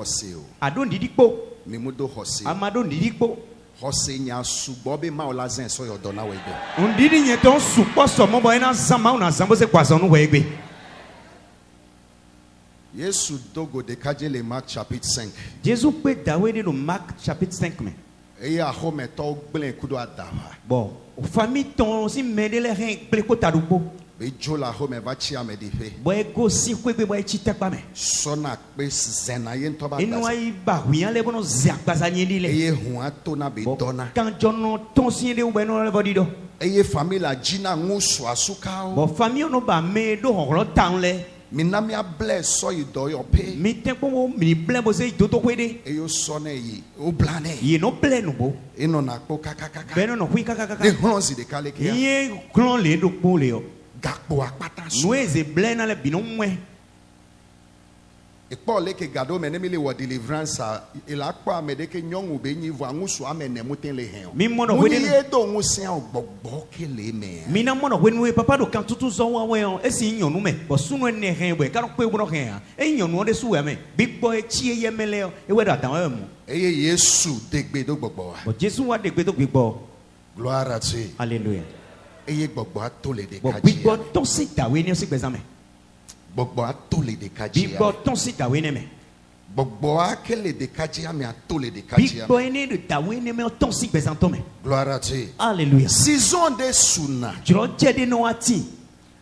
hoseo. Ado ndidikpo. Mimudo hoseo. Amado ndidikpo. Hose nya subobe ma olazen so yodona webe. Ndidi nyeton supo somo boy na zama una zambo se kwaso nu wegbe. Yesu dogo de kajele Mark chapitre 5. Jésus peut dawe de Marc chapitre 5 mais. Et a home to gble kudo adava. Bon, famille ton si mede le rien ple ko tadupo. Be jola home va chi amedife. Boy go si kwebe boy chita pa me. Sona pe zena yen to ba. Enu ai ba huyan le bono ziakpa za nyedi le. Eye huan to na be dona. Quand jono ton si de u beno le bodido. Eye famille la jina ngusu asuka o. Bon famille no ba me do horo tan le. Minamia bless so you do your pay. Mi te ko mi ble bo se toto kwede. Eyo sone yi o blane. Ye no ple no bo. Eno na ko kaka. Beno no hui kaka. De honzi de kale ke. Ye klon le do po le yo. Gakpo akpata so. Noeze ble na le bino mwe. E Paul ke gado menemile wo deliverance il akpo amede ke nyongu be nyi vo angusu amene muten le hen. Mi mono wede. Ni edo ngusen ogbogbo ke le me. Mi na mono wenu papa do kan tutu zo wa we on esi nyonu me bo sunu ne hen bo ka ro pe bo hen e nyonu de su we me big boy chi ye mele e we da tan we mu. Eye Yesu degbe do gbogbo wa. Bo Jesu wa de gbe to gbigbo. Gloire à Dieu. Hallelujah. Eye gbogbo atole de Bo kaji. gbigbo ton si dawe ni o si gbezame. Gbogbo atole de kaji. Gbigbo ton si dawe ne me. Gbogbo akele de kaji ame atole de kaji. Big boy ne de dawe ne me ton si gbezanto me. Gloire à Dieu. Hallelujah. Saison de suna. Jro je de no ati.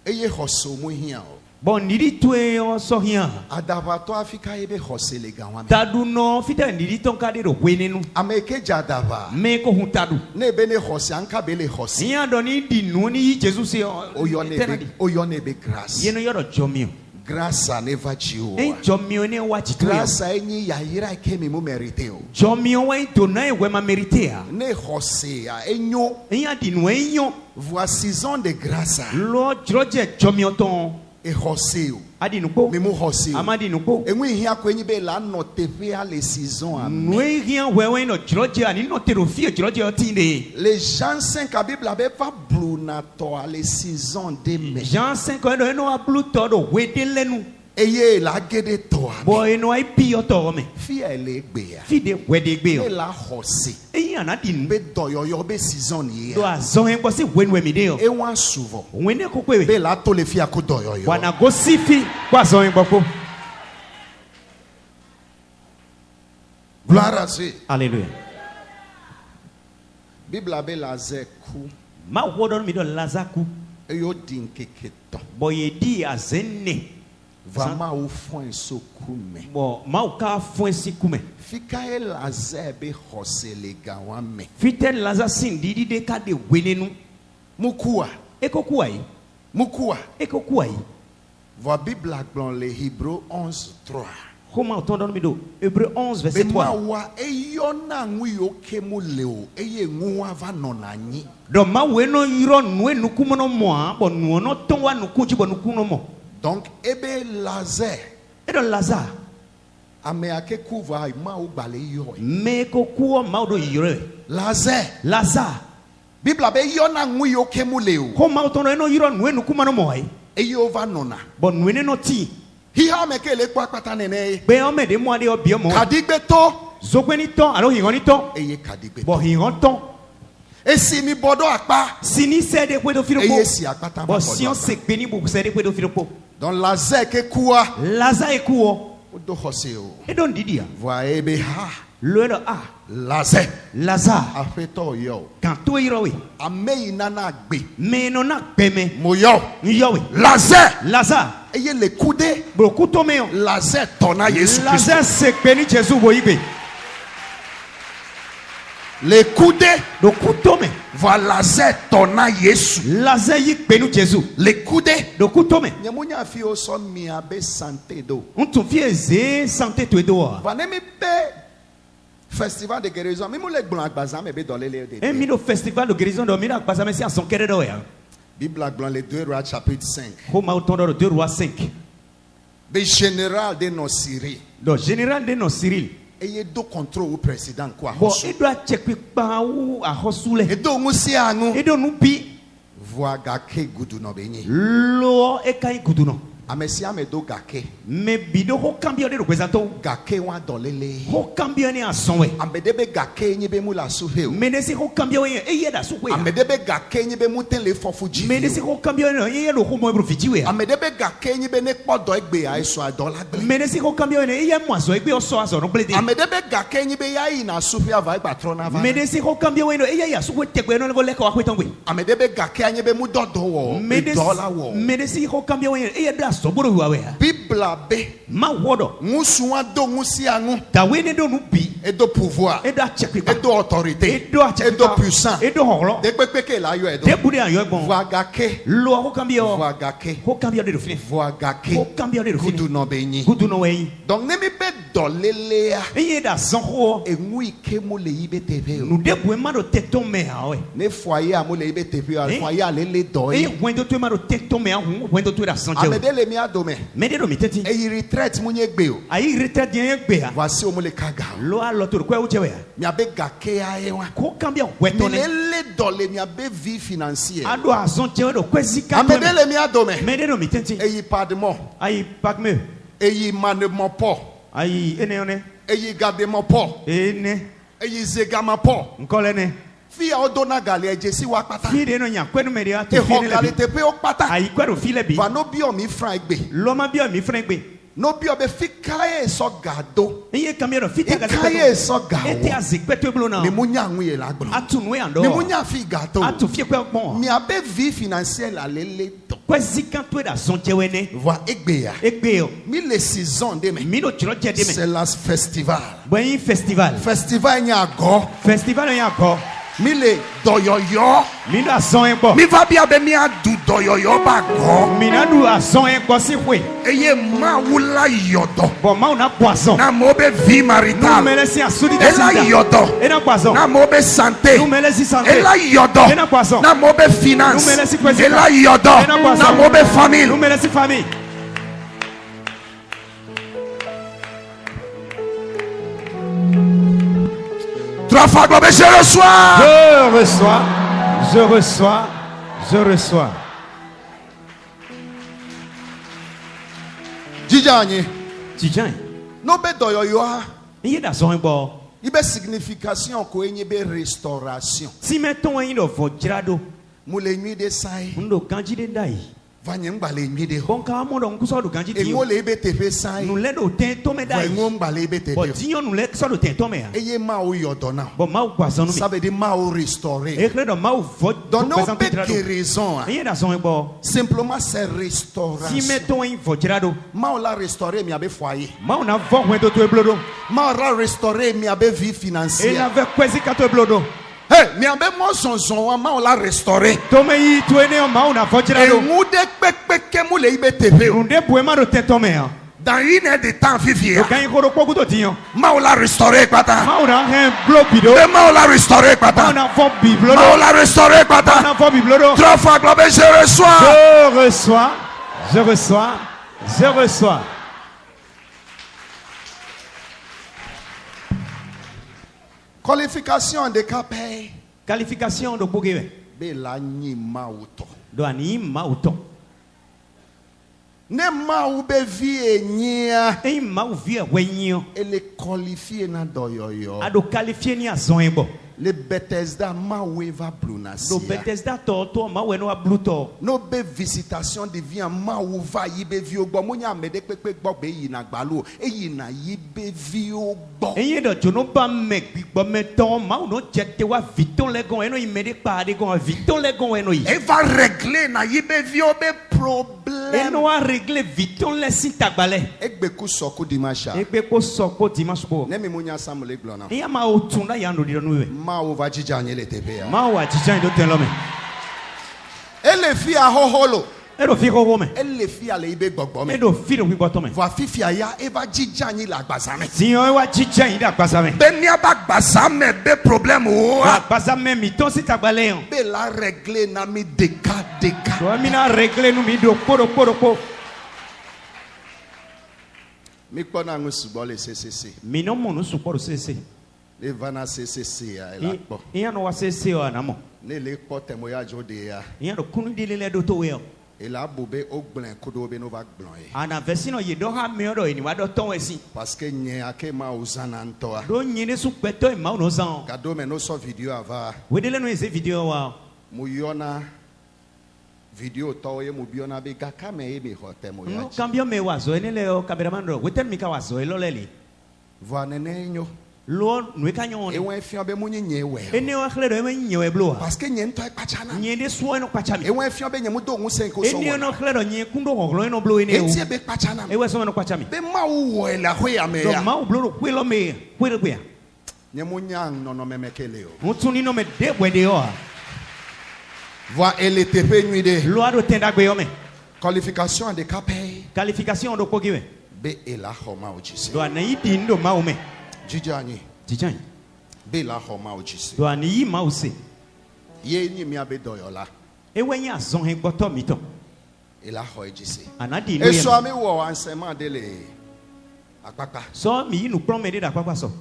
Eye hoso mu hia o. Bon nidi to e o so hian. Adavato Afrika ebe hose le gawa me. Tadu no fita nidi ton ka de ro wenenu. Ameke jadava. Me ko hun tadu. Ne be ne hose anka be le hose. Iya doni di nu ni Jesu se Oyone be grace. Ye no yoro jomio. Grace never jiwo. En jomio ne wa chitu. Grace enyi ya ira ke mi mu merite o. Jomio wa do na e we ma merite a. Ne hose ya enyo. Iya di nu enyo. Voici saison de grâce. Lo jroje jomio ton. E hose o. Adi nu po. Me mu hose o. Amadi nu po. Enwi hia ko enyi be la no tefe a les saisons a. Nwe rien wewe no jroje ani no te ro fie jroje o tinde. Les gens 5 a Bible avait pas bluna to a les saisons de me. Jean 5 no no ablu to do wede lenu. Eye la gede to a. Boy no ai pi o to me. Fi ele gbe ya. Fi de wede gbe o. E la hose. Eyi anadi nu. Be doyoyo be saison ni Do ya. azon en ko si wenwe mi de o. E wan souvent. Wene ko kwewe. Be la to le fi ako doyoyo. Wana go sifi kwa zon en boko. Gloire à Dieu. Hallelujah. Bible abe la ze ku. Ma wodon mi do lazaku. E yo din keke ton. Boye di azenne. Vama ou fon so ku me. Bo ma o ka fon si kume. Fika e la ze be hose le gawa me. Fiten laza sin didi de ka de wenenu. Mukua. Eko kuai. Mukua. Eko kuai. Vo Bible agbon le Hébreux 11:3. Comment entendons mi do? Hébreux 11 verset Be ma 3. wa e yo na nwi yo ke mu le o. Eye nwa va no na nyi. Do ma we no yiro nu enuku mo no mo a, bo nu no ton wa nuku ji bo nuku no mo. Donc ebe laze. E do laza. Ame ake kuva ma o gbale yo. Me ko ku ma do yiro. Laze. Laza. Bible abe yo na nwi yo ke mu le o. Comment entendons no yiro nu enuku mo no mo ai. Eye over nona. Bo nu ne no ti. Hiha meke le kwa pata nene. Be o me de mo ade obi mo. Kadigbe to. Zokweni ton alo hiran ni ton. Eye kadigbe. Bo hiran ton. Esi mi bodo akpa. Sini se de kwe do filopo. Eye si akpata Bo ma si on bodo. se pe ni bu se de kwe do filopo. Dans la zeke kuwa. Laza e ku o. Odo hose o. E don didi a. Voa ebe ha. Le do a. Laze. Laza. Afeto yo. Kan to yiro we. Ame inana gbe. Me no na pe me. Mo yo. Yo we. Laze. Laza. Eye le kude. Bro ku to me o. Laze tona Yesu Christ. Laza se pe ni Jesu bo ibe. Le kude. Do ku to me. Voa laze tona Yesu. Laza yi pe nu Jesu. Le kude. Do ku to me. Nyamunya fi o son mi abe santé do. On tu fie ze santé to do. Vanemi pe. Festival de guérison. Mi mo le gbon agbaza me be dole le de. Un mino festival de guérison do mira pasa mais à son kere do ya. Bible agbon le 2 Rois chapitre 5. Comment entendre 2 Rois 5. Le général de nos Syrie. Do général de nos Cyril. Eye do contrôle au président quoi. Bon, e do a check pa ou a hosule. E do musi anu. E do nu pi Voa ga ke gudu no benyi. lo e kai guduno. Amesia me do gake. Mais bido ho cambio de représento. Gake wa dolele. Ho cambio ni asonwe. Amedebe gake nyibe mu la suhe. Mais ne si ho cambio ye da suwe. Amedebe gake nyibe mu ten le fofuji. Mais ne si ho cambio ye lo ho mo profitiwe. Amedebe gake nyibe ne kpodo egbe ya eso adola gbe. Mais ne si ho cambio ye mo aso egbe o so aso no blede. Amedebe gake nyibe ya ina suhe ava egba trona va. Mais ne si ho cambio ye ya suwe tegbe no go leko wa kwetongwe. Amedebe gake nyibe mu dodo wo. Dola wo. Mais ne si ho cambio ye da so boro wa we. Bibla be Ma wodo. ngusu wa do ngusi angu. Tawe ne do nu bi. Edo pouvoir. Edo achekwe. Edo autorité. Edo puissant. Edo horo. De pepeke la yo edo. De budi ayo bon. Voagake. Lo ho cambio. Voagake. Ho cambio de fini. Voagake. Ho cambio de fini. Gudu no benyi. Gudu no we. Donc ne mi be dolelea. Eye da zonho. Engui ke mo le ibe teve. Nu de bu ma do teton me ha we. Ne foyer a mo le ibe teve. Foyer a le do. Eye wendo to ma do teton me ha hu wendo to da sanje. Amede le mi adome. Me de do mi teti. E retraite mo nye gbe o. Ayi retraite yen gbe ha. Voici o mo le kaga. Lo a lo to ko e uche we. Mi abe gake a e wa. Ko cambio weto ne. Le dole mi abe vie financière. Ado azon je do kwezi ka. Amede le mi adome. Me de do mi teti. E pardon. Ayi pak me. E manement po. Ayi ene one. E gardement po. Ene. E zegama po. Nkole ne. Fi a odona gale ejesi wa pata. Fi de no nya kwenu me de a E to fi ho ne gale le. te pe o pata. Ayi kwero fi le bi. Va no bi o mi fran egbe. Lo ma bi o mi fran gbe. No bi o be fi kaye so gado. Eye cambio do fi te ga Kaye so gawo. Ete azikweto blo na. Mi munya anwu ye la gbon. Atu no ando. Mi munya fi gato. Atu fi kwe bon. Mi abe vie financière la lele to. Kwezi kan to da son je wene. Va egbe ya. Egbe o. Mi le saison de me. Mi do chiro je de me. C'est la festival. Boyin festival. Festival nya go. Festival yan ko. Mi le doyoyo. Mi do son en bo. Mi va bi abe mi adu doyoyo ba go. Mi na do son en ko si fwe. Eye ma wula yodo. Bon ma una poisson. Na mo be vie marital. Nou mele si asudi de Ela sida. yodo. E na poisson. Na mo be santé. Nou mele si santé. Ela yodo. E na poisson. Na mo be finance. Nou mele si kwezi. Ela yodo. E na poisson. Na mo be famille. Nou mele si famille. Trois fois globe, je reçois. Je reçois. Je reçois. Je reçois. Djidjanye. Tijan. No be doyoyo a. Iye da son en bo. Ibe signification ko enye be restauration. Si meton yin do vojrado. Mu le nuit de sai. Ndo ganji de dai. Vanye ngba le nuit de. Bon ka mo do nkuso do ganji E ti. ngo le ibe tepe sai. Nou le do ten to me Va dai. ngo ngba le ibe tepe. Bon tinyo nou le so do ten to me. Eye ma o yodo na. Bon ma ou poisson nou mi. Ça veut dire ma o restaurer. Ekle do ma ou voj. Donc no be guérison. Iye da son en bo. Simplement c'est Si restauration. meton yin vojrado. Ma o la restaurer mi abe foyer. Ma ou na vo wendo to eblodo. Ma o la restaurer mi abe vie E financière. na ve kwezi ka to eblodo. Hey, mi abe mo sonson ma o la restaurer. To me yi to ene ma ou na vojrado. Engu de pekpeke mu le ibe tepe. Nde bu ma do ten to me. Dans une heure de temps vivier. Do kan yi ko do poku to tinyo. Ma o la restaurer pata. Ma ou na hen blo bido. Ma o la restaurer Ma ou pata. na vo bi blodo. Ma o la restaurer Ma ou pata. na vo bi blodo. Trois fois globe, je reçois. Je reçois. Je reçois. Je reçois. Qualification handicapé. Qualification do bugewe. Be la nyi ma uto. Do ani ma uton. Ne ma ou be vie nyia. E ma ou vie wenyo. Elle qualifié na doyoyo. A do qualifier ni azon ebo. Le Bethesda ma ou eva Do blunasia. Bethesda to ma weno a bluto. No be visitation divine ma ou va yibe vi ogbo. Mo nya mede pepe gbo be yi na gbalo. E yi na yibe vi ogbo. Eye do jono ba mek gbigbo meton ma ou no jete wa viton legon eno imede pa de gon viton legon eno yi. E va régler na yibe vi obe problème. Eno a régler viton le sin tagbale. Egbe ku soku dimasha. E pe ko soko dimanche bo. Ne mi mo nya samule glona. E ma o tunda ya no diro nuwe. Ma ou va jijanye le tepe ya. Ma wa jijan do ten lo me. Elle fi a hoholo. E do fi ko wo me. Elle fi a le ibe gbogbo E me. do fi do wi boto me. Va fifi aya e va jijanye la gbasa me. Ti o wa jijan yi da gbasa me. Be ni aba gbasa me be problème o. Wa gbasa me mi ton si tagbale yon. Be la régler na mi deka. Do mi na régler nou mi do po. Mi kpona ngu subo le CCC. Mi no mo no support CC. Le vana CCC ya ela kpo. Iya no wa CC o anamo. Ne le kpo temo ya jode ya. Iya do kunu dile le do to we o. Et là, Boubé, au blanc, Kodobe Nova blanc. Ana vesino ye do ha me do ni wa do ton esi. Parce que n'y a que ma uzanantoa. Do nyene su peto e ma no zan. Kado me no so vidéo ava. Wedele no ese video wa. Muyona vidéo toye mubiona be gakame e me hote mo No ya. cambio me wazo enele o cameraman ro. Wetel mi ka wazo eloleli. Voanenenyo. Lo no ka nyon. E won fian be munyi nyewe. Ene o khle do e nyewe blo. Parce que n'y ento e pachana. Nyende so no kwachami. E won fian be nyemu do hun sen ko so. Ene no khle do nye kundo hoglo no blo ene o. Enti e be pachana. E we so no kwachami. Be ma wo la ho ya me Do ya. ma o blo ro kwelo me. Kwelo kwa. Nyemu nyang no no memekele o. Mutuni no me de bwede o. Voa LTP nuide. Lo ado tenda gbe yo me. Qualification handicapé. Qualification do ko giwe. Be ela homa ojise. Do ana yidi ndo ma o me. Jijani. Tijan. Be la homa ojise. Do ani yi ma o se. Ye ni mi abe doyola. E wenya zon he gboto mi to. Ela ho ojise. Anadi no E so ye. ami wo ansema dele. Apapa. So mi yi nu pron me de da papa so.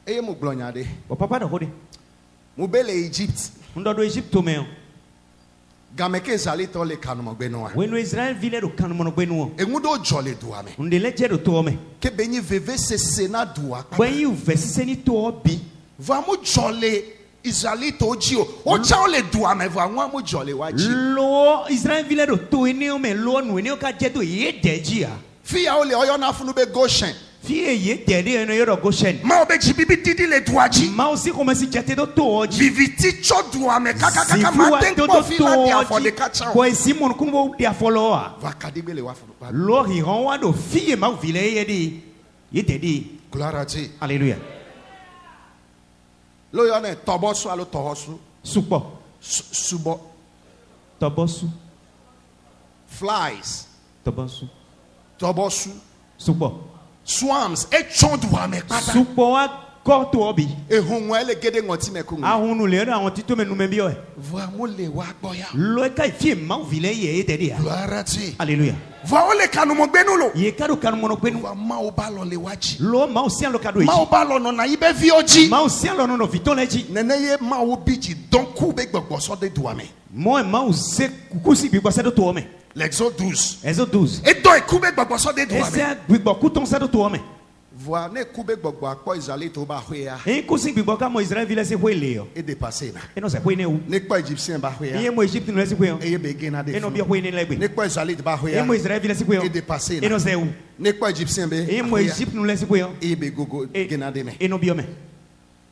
Eye mu glonyade. O papa do hode. Mu bele Egypt. Ndo do Egypt to me o. Gameke zali to le kanuma gbe no. When Israel vile do kan mo no gbe nu. Engudo jole duame. Unde leje do to me. Ke benyi veve se sena dua. When you verse ni to bi. Vamu jole Israelite oji o. O cha o le duame va nwa mu jole waji. Lo Israel vile do to ene o me lo nu ene o ka je to ye deji a. Fi ya o le oyo na funu be Goshen. Fie ye dede eno yo do Goshen. Ma obe jibibi didi le duaji. Ma aussi comme si jete do to oji. Viviti cho duame kaka kaka ma ten ko fi la dia for the catcher. Ko Simon kumbo dia follow a. Va kadigbe le wa funu pa. Lo ri ron wa do fie ma vile ye di. Ye dede. Gloire à Dieu. Alléluia. Lo yo ne tobosu alo tohosu. Supo. Subo. Tobosu. Flies. Tobosu. Tobosu. Supo. Swarms. E chon duame pata. Supo wa ko to obi. E hunwa ele gede ngoti mekungu. Ahunu le na won tito me nu me bi o. Voa mo le wa gboya. Lo ka fie ma vile ye dede a. Gloire à Dieu. Alléluia. Voa o le kanu mo gbenu lo. Ye kadu kan mo no pe nu. Voa ma o ba lo le waji. Lo ma o sian lo kadu Ma o eji. ba lo no na ibe vi oji. Ma o sian lo no viton leji. Nene ye ma o biji don ku be gbogbo so de duame. Mo e ma o se kukusi bi gbasa do to me. L'Exode 12. Exode 12. Et do e ku be gbogbo so de duame. Ese gbigbo kuton sa do to me. Voa ne ku be gbogbo akpo Israelite o ba hwea. E kusi gbigbo ka mo Israel vile se hwele yo. E dépasser na. E no se hwe ne u. Ne pa Egyptien ba E hwea. mo Egypt no se hwe yo. E ye be gena de. E no bi hwe ne legbe. Ne pa Israelite ba E hwea. mo Israel vile se hwe yo. E dépasser E no na. se u. Ne pa Egyptien be. E mo Egypt no le se hwe yo. E be gogo gena de me. E no bi o me.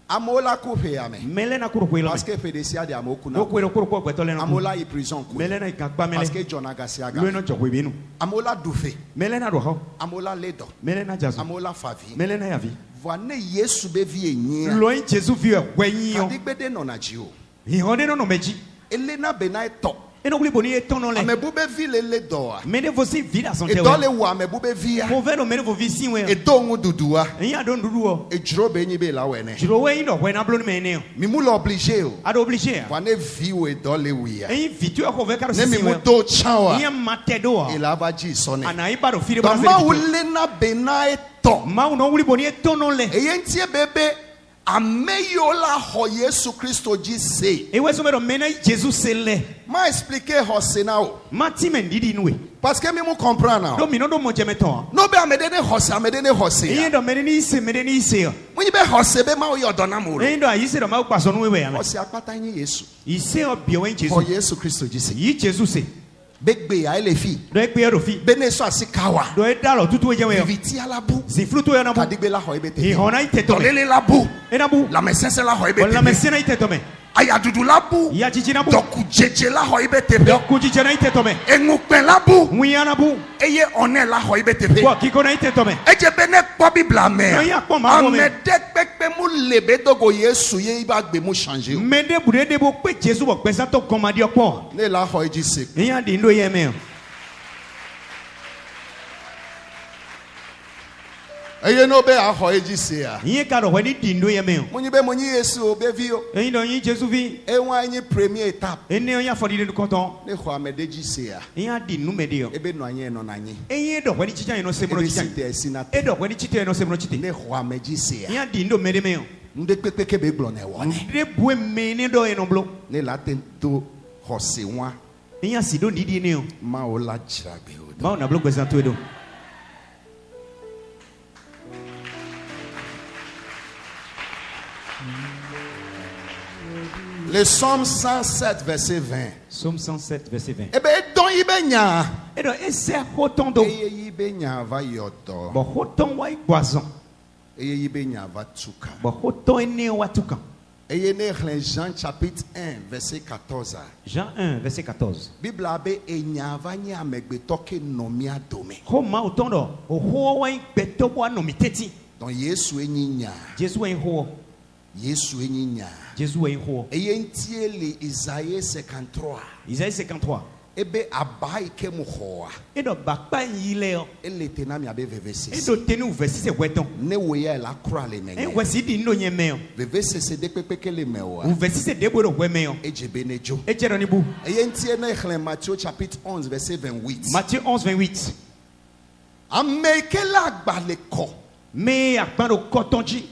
Amola ku hwea me. Mele na kuro hwe lo Parce me. que fedesia de amoku na. No kuro ko gbeto le no. Amola yi prison ku. Mele na ikakpa mele. Parce que John Agasiaga. Lo no jogwe bi nu. Amola dufe. Mele na ro ho. Amola ledo. Mele na jazo. Amola favi. Mele na yavi. Voa ne Yesu be vie enyi. Lo en Jesus vi e gwenyin yo. Adigbede no na ji o. Ihonde no no meji. Elena benai to. E no gbli boni e ton no le. Amebu be vi le do a. Mede você vira son E te do we. le wo amebu be vi a. Mo ve no mede vo vi sin we. E do ngu dudua. Eyin adon dudu o. E juro be enyi be la wene. Jiro we yin do we na blo me ne o. Mi mu lo obligé o. Ado obligé. Voa ne vi o e do le wi a. Eyin vitu e ko ve karo Ne mi sin mu we. do chawa. Yin mate do o. E la ba ji so ne. Ana iba do fire Ba ba ma se. ulena benai to. Ma no wuli boni e ton no le. E yentie bebe ameyola ho Yesu Kristo ji se. E we so me do mena Jesus se le. Ma expliquer ho se na o. Ma ti men didi nu we. Parce que mi mu comprendre Do na. mi no do mo je meton. No be amede ne ho se amede ne ho se. Eyin do mede ni se mede ni se o. Munyi be ho se be ma o yodo na mu ro. Eyin do ayi se do ma pa so no we am. Ho se apata yin Yesu. Ise o bi o en Ho Jesus. Yesu Kristo ji se. Yi Jesus se. Begbe a ele fi. Do e pe ro fi. Bene so asikawa. Do e dalo tutu we je we o. Viviti alabu. Si fruto yo na bu. Kadigbe la ho ibete. Ihona iteto me. Dolele labu. E na bu. La mesense la ho O ibete. la mesena iteto me. Ayadudu labu. Ya jiji na bu. Doku jeje la ho ibete. Do kujije na iteto me. Engupen labu. Nwiya na bu. Eye one la ho ibete. Kwa kiko na iteto me. Eje bene kpo bibla me. Oya kpo ma bo me. Amede pepe mu lebe dogo Yesu ye iba gbe mu changer. Mede bude de bo pe Jesu bo pesa to komadi opo. Ne la ho eji se. Eyan di ndo ye me. Eye no be a ho eji se a. Yin ka do we di ndo ye me. Munyi be munyi Yesu o be vi o. Eyin do yin Jesu vi. E wan yin premier étape. Ene oya for di de konton. Ne ho amede ji se a. Eyan di nu me de o. Ebe no anye no na nye. Eyin do we di chicha no se mo Ebe chicha. si te si na. E do we di chite no se mo chite. Ne ho ameji se a. Eyan di ndo me de me o. Nde pepe ke be glo ne wo ne. De bu me ni do e no blo. Ne la tento ho se wan. Enya si do ndidi ne o. Ma o la chirabe o. Ma na blo kwesa to edo. Le psaume 107 verset 20. Psaume 107 verset 20. Ebe don ibenya. Edo ese hoton do. Eye ibenya va yoto. Bo hoton wa igwazon. Eye ibenya va tuka. Bo hoton ene wa tukan. Eye ne Jean chapitre 1 verset 14. Jean 1 verset 14. Bible abe enya va nya amegbeto ke nomia dome. Ho ma hoton do. O ho wa igbeto bo anomiteti. Don Yesu enyinya. Jesu en ho. Yesu enyinya. Jésus est roi. Eye ntie le Isaïe 53. Isaïe 53. Ebe abai ke muhoa. Et donc, papa il est. Ele tenami abe vevese. Et donc, tenu verset c'est weton. Ne weya la croix le Et menye. voici dit non yemeo. Vevese se de pepe le mewa. Ou verset c'est debo do wemeo. Ejebe nejo. Et tcheroni bou. Eye ntie ne chle Matthieu chapitre 11 verset 28. Matthieu 11 28. Ameke la gba le ko. Mais à quand au cotonji.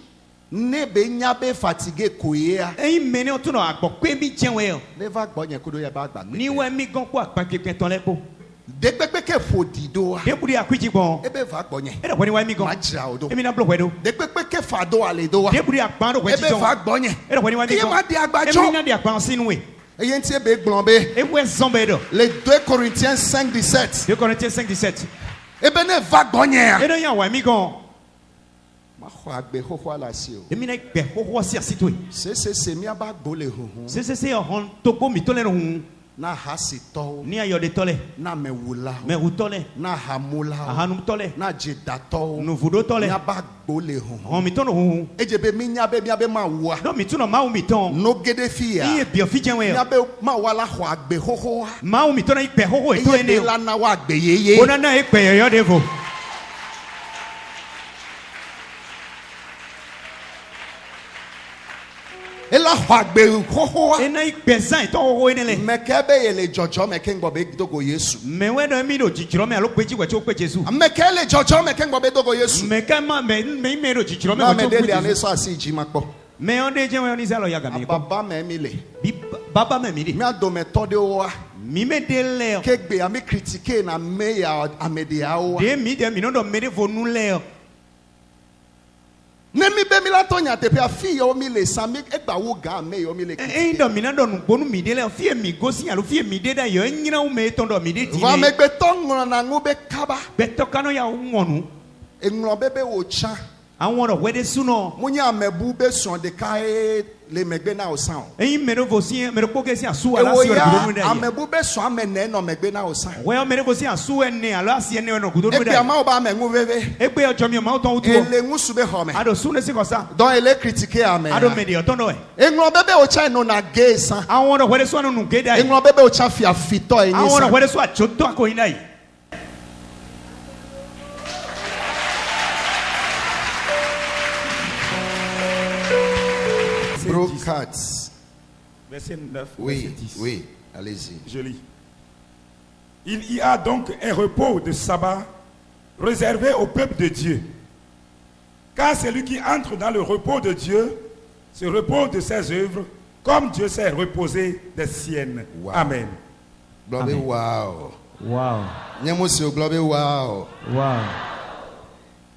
Ne be nya be fatigué koyea. Et il mène autour de la kwe mi tienwe. Ne va gbo nya kudo ya ba gba. Ni we mi gon kwa pa pepe ton lepo. De pepe ke fodido a. Deburi akwiji bon. Ebe va gbo nya. Et donc we mi gon. Majra odo. E mi na block wedo. De pepe ke fado ale do a. Deburi akpan do weji Ebe ton. va gbo nya. Et donc we mi Eye gon. ma di E mi agbajo. na di akpan sinu we. Eye ntie be glombe. Et we zombe do. Les 2 Corinthiens 5 17. 2 Corinthiens 5 17. Ebe ne va gbo nya. Et donc ya wa mi gon. Ma ho agbe ho ho la si o. Et mi na pe ho ho si asitwe. Se mi aba gbo le huhun. C'est on toko mi tole no hun. Na hasi to. Ni ayo de tole. Na mewula. Me hutole. Na hamula. Ahanum tole. Na jedato. No vudo tole. Na ba gbo le huhun. On mi tono hun. Ejebe mi nya be ma wa. No mi tuno ma mi ton. No gede fia. Iye bi ofi jenwe. Nya be ma wa la ho agbe ho ho. Ma mi tono ipe ho ho eto Eye ene. be la na wa agbe yeye. Ona na ipe yo devo. Ela ho agbe ho ho. Ena ipe zan to ho ho ene le. Mekebe ye le jojo meke ngbo be dogo Yesu. Me we do mi do jijiro me alo peji we cho pe Jesu. Meke le jojo meke ngbo be dogo Yesu. Me ka ma me do jijiro me Na we me cho de pe le ane Jesu. so asi ji makpo. Me on de jenwe oni zalo ya ga mi ko. Baba me mi le. Bi baba me mi di. Mi ado me to de wa. Mi me de le. Kegbe ami critiquer na me ya amedia wa. De mi no do me de vonu le. Ne mi be mi la tonya te pe afi yo mi le sami egba wo ga me yo mi le. E ndo mi na do nu bonu mi de le fie mi gosi alo fie mi de da yo nyina wo me to do mi de ti. Va me gbe to ngro na ngo be kaba. Beto kano ya wonu. Engro bebe wo cha. Awon ro wede suno. Munya amebu be son de kai le megbe na osan. Eyin mero vosi mero poke si asu E ala wo si ro ya gudu da. amebu be son amene no megbe na osan. We o mero vosi asu ene ala si ene no gudu Egbe da. ama oba me ngu veve. Egbe ojo mi o ma ton utu. Ele ngusu be home. Ado sune si kosa. Don ele critiquer ame. Ado me de otono e. Engro bebe o cha no na ge san. Awon ro wede so nu ge da. Engro bebe o cha fi afito enyi Awon ro san. wede so achoto akoyin dai. Brocats. Verset 9, Oui, verset 10. oui, allez-y. Je lis. Il y a donc un repos de sabbat réservé au peuple de Dieu. Car celui qui entre dans le repos de Dieu se repose de ses œuvres, comme Dieu s'est reposé des siennes. Wow. Amen. Globe Amen. wow. Wow. Nyemusi o globe wow. Wow.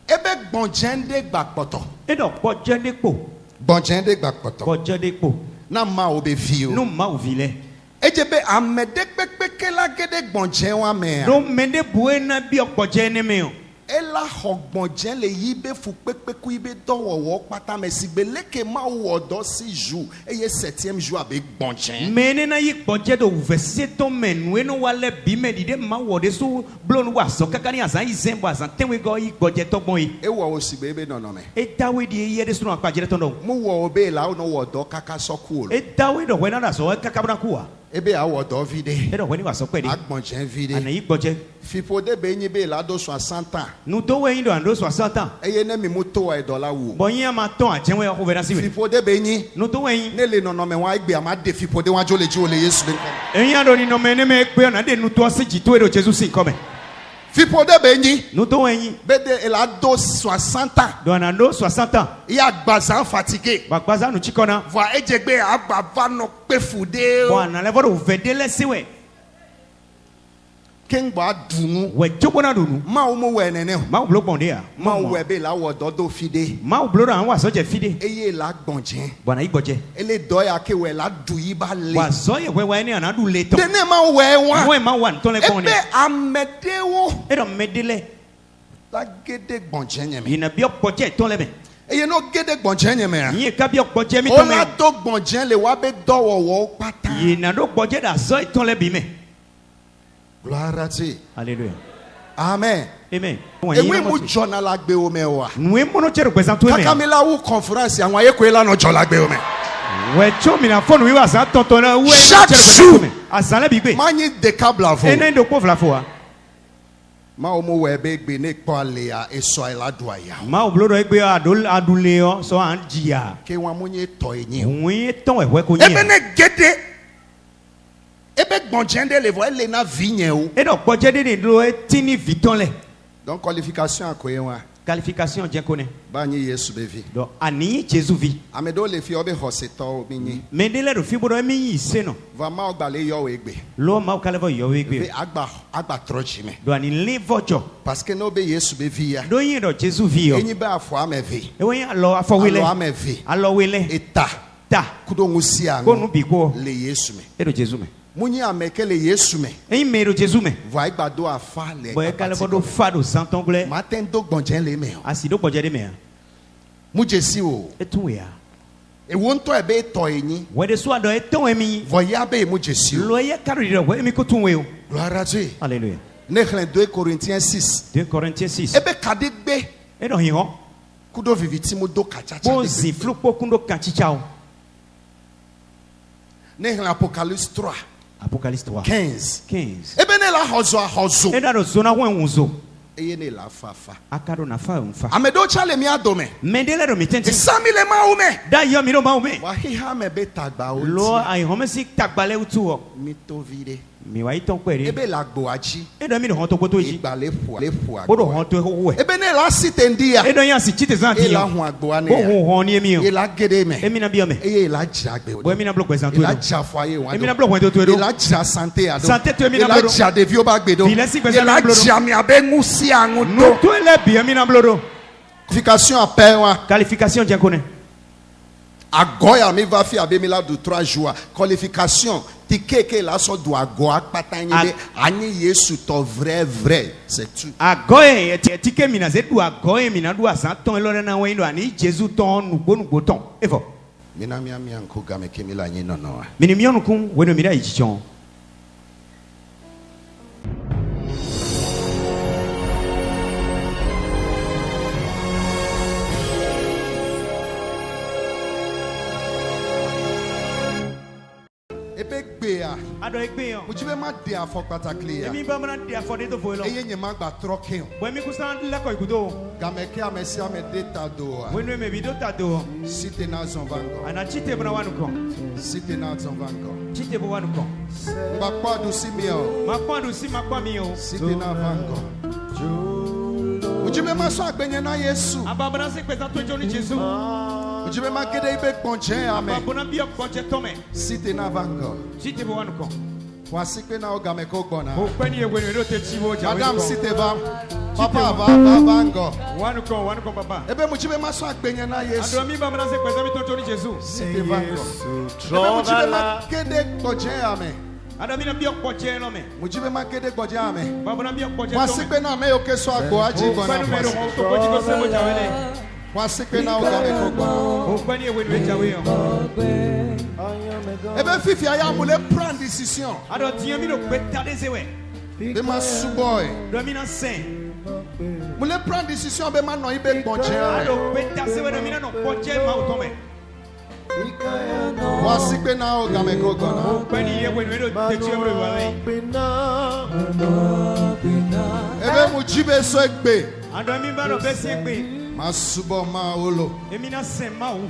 Ebe gbonjende gbakpoto. E do po jende po. Gbonjende gbakpoto. Po jende po. Na ma obe fi No o. ma o vile. Ejebe amede pekpeke la gede gbonjen wa me. No mende buena bi opo jene me o. Ela hogbonjen le yibe fu pekpeku ibe dowowo pata me sigbe leke ma wo odo si jour eye 7e jour abe gbonjen. Mene na yi poje do verset to menwe no wale bi me dide ma wo de so blonu wa so kakani azan yi zembo azan tenwe go yi poje to gbon yi. E wo o sigbe ebe nono me. E dawe di ye de so na pa jere to no. Mu wo obe la o no wo odo kaka soku o. E dawe do we na so kakabra kuwa. Ebe a wo odo vide. E do we ni wa so pe di. Agbonjen vide. Ana yi poje. Fipo de be yin be la do 60 ans. Nu to we yin do ando 60 ans. Eye ne mi mu to wa dola wu. Bo yin ma ton ajenwe ko vera siwe. Fipo de be yin. Nu to we yin. Ne le nono me wa igbe ama de fipo de wa jo le ji o le Yesu de. Eyin ado ni no mene me pe ona de nu to se ji to e do Jesus sin come. Fipo de be yin. Nu to we yin. Be de la do 60 ans. Do ando 60 ans. Ya gbazan fatigué. Bagbaza nu chikona. Voi ejegbe agbava no pe fude Bo o. ana le vodo vede le siwe. Kengba dunu. We chobona dunu. Ma umu we nene. Ma ublo bonde ya. Ma webe la wododo fide. Ma ublo ran wa soje fide. Eye la gbonjen. Bwana igboje. Ele doya ke we la duyi ba le. Wa soye we ni anadu le ton. Dene ma we wa. We ma wan ton le bonde. Ebe amedewo. E do medele. La gede gbonjen nyeme. Ina bi okpoje ton le me. Eye no gede gbonjen nyeme. Yin ka bi okpoje mi ton me. Ola to gbonjen le wa be dowowo pata. Ina do okpoje da so ton le bi me. Gloire à Dieu. Alléluia. Amen. Amen. Et oui, mu journal la gbe o me wa. Nous mono che represent tout me. Kakamila wu conference àwọn aye ko ela no jola gbe o me. We cho mi na phone wi wa sa tonton na we chaque jour. Asale bi gbe. Manyi de câble avant. Ene do ko fla fo. Ma o mo we be gbe ne po ale ya eso ela do aya. Ma oblo do egbe adule o so an jia. Ke wa munye to eyin. Wi ton we ko Ebe yin. ne gede. Ebe gbonjen de le vo ele na vigne o. E do poje de do tini viton le. Donc qualification akoye wa. Qualification je connais. Ba nyi Yesu be vi. Do ani Jésus vi. Amedo le fi obe hoseto obi nyi. Me de le do fi bodo mi yi se no. Va ma ogbale yo we gbe. Lo ma o kale vo yo we Be gbe. agba trochi me. Do ani le vojo. Parce que no be Yesu be vi ya. Do yin do Jésus vi yo. Enyi ba afo amevi. E wo yin alo afowele. Alo amevi. Alo wele. Eta. Ta. Kudo ngusi Ko anu. nu bi ko. Le Yesu me. E do Jésus me. Munyi ameke le Yesu me. E me do Jésus me. Vo agbado afa le. Bo e kale vo do fa do santongle. Matin do gbonjen le me. Asi do poje de me. Mu Jesi o. E tu ya. E won to ebe to eyin. We de so ado e ton emi. Vo ya be mu Jesi o. Lo ye karo de we mi ko tun we o. Gloire à Dieu. Alléluia. Nehlen 2 Corinthiens 6. 2 Corinthiens 6. Ebe kadegbe. E do hin ho. Kudo viviti mu do kachacha. Bo zi flu po kundo kanchicha o. Nehlen Apocalypse 3. Apocalypse 3. 15. 15. Ebe ne la hozo. E da do zona wen unzo. Eye ne la fafa. Akado na fa unfa. Amedo chale mi adome. Mendele do mi tenti. Sami le ma ume. Da yo mi do ma o me. Wa hiha me be tagba o. Lo ai home si tagbale utu o. Mi to vide. Mi wa iton kwere. Ebe la gbo aji. E do mi do hon to poto yi. Igba le fu. Bo do hon to we. Ebe ne la sitendia. E do yan si chite zan ti. E la hu agbo ane. Bo hon ni emi o. E la gede me. E mi na bi o me. Eye la jagbe o. Bo mi na block present E la do. jafoye wa. E mi na block wen to do. E la ja santé ado. Santé to e mi na E la blodo. ja devi o ba gbedo. Bi le si E gbese la na blodo. ja mi abe ngusi anu No do. to le bi e mi na blodo. Qualification appel wa. Qualification je connais. Agoya mi va fi abe mi la du 3 jours. Qualification ti keke la so du ago apata yin be ani Yesu to vrai c'est tout. Agoye ti ke mi na ze du agoye mi na du asan ton lo na wen do ani Jésus ton nugbo ton. Evo. Mina mi anko game ke mi la yin no no. Mini mi onukun we no mi da ichichon. Ebe gbe ya. Ado egbe yan. Mujibe ma de afọ pataki ya. Emi ba mana de afode to fo lo. Eye nye ma gba troke o. Bo mi kusan leko ikudo. Game ke amesi ame data do. We no me bi do ta do. Site na zonvango. Ana chite bana wanu kon. Site na zonvango. Chite bo wanu kon. Ba kwa du si mi o. Ma kwa do si ma kwa mi o. Site na vango. Mujibe ma so agbenye na Yesu. Ababana se pesa to joni Jésus. Mujibe ma gede ibe gbonje ame. Ababona bi okpoje to me. Site na vango. Chite bo wanu kon. Wasikpe na ogame ko gbona. O pe ni ewe ni do te chi wo ja. Madam site va. Papa va vango. Wanu kon baba. Ebe mujibe ma so agbenye na Yesu. Ado mi ba mana se pesa mi to joni Jésus. Site vango. Ebe mujibe ma gede gbonje ame. Ado mi na bi okpoje no me. Mujibe ma gede gbonje ame. Babona bi okpoje to me. Wasikpe na me oke so agbo aji O gbona. pe no me do ho to ko ji ko se mo ja wele. Wasikpe na ogame ko gbona. O pe ni ewe ni ja we yan. Ebe fifi aya mule prendre décision. Ado tiyan mi do pe ta de se we. Be ma suboy. Do mi na sen. Mule prendre décision be ma no ibe gbonje ame. Ado pe ta se we do mi na no poje ma o to me. Wasikpe na ogame ko gbona. O pe ni ewe ni do te chi ewe wa we. Ebe mujibe so egbe. Ado mi ba no be si pe. Ma subo ma olo. Emi na sen ma o.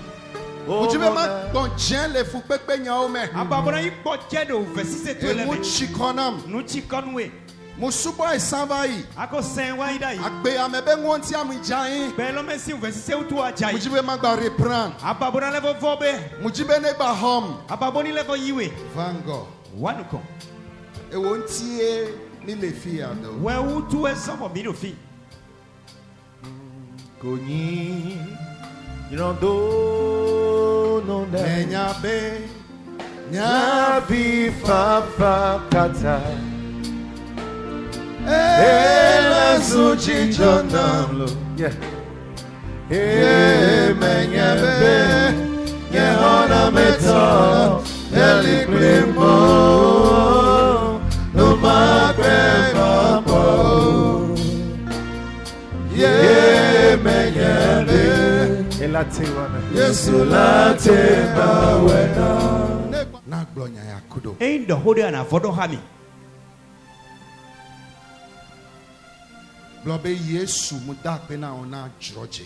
Mujibe ma gbonje le fu pepe nya o me. Ababona yi poje do versi se to E le mu me. chikonam. Nu chi konwe. Mu subo isanva yi. Ako sen wa ida yi. Agbe amebe ngonti amu jayin. Be lo me si versi se utu aja yi. Mujibe ma gba reprendre. Ababona le vo be. Mujibe ne gba home. Ababoni le vo yiwe. Vango. Wanu kon. E won tie Mi le filles ado. Ouais, où tout est sans mi no fi. Konyi Yirando no da Menya be. Na vi fa kata Ela Suchi Jonamlo Yeah Menya be Yehona meto Eli klimo No magre papo Menya be Elate wana Yesu late bawena Na glonya ya kudo. Ain't the holy and a photo hami. Blobe Yesu muda pena ona Georgia.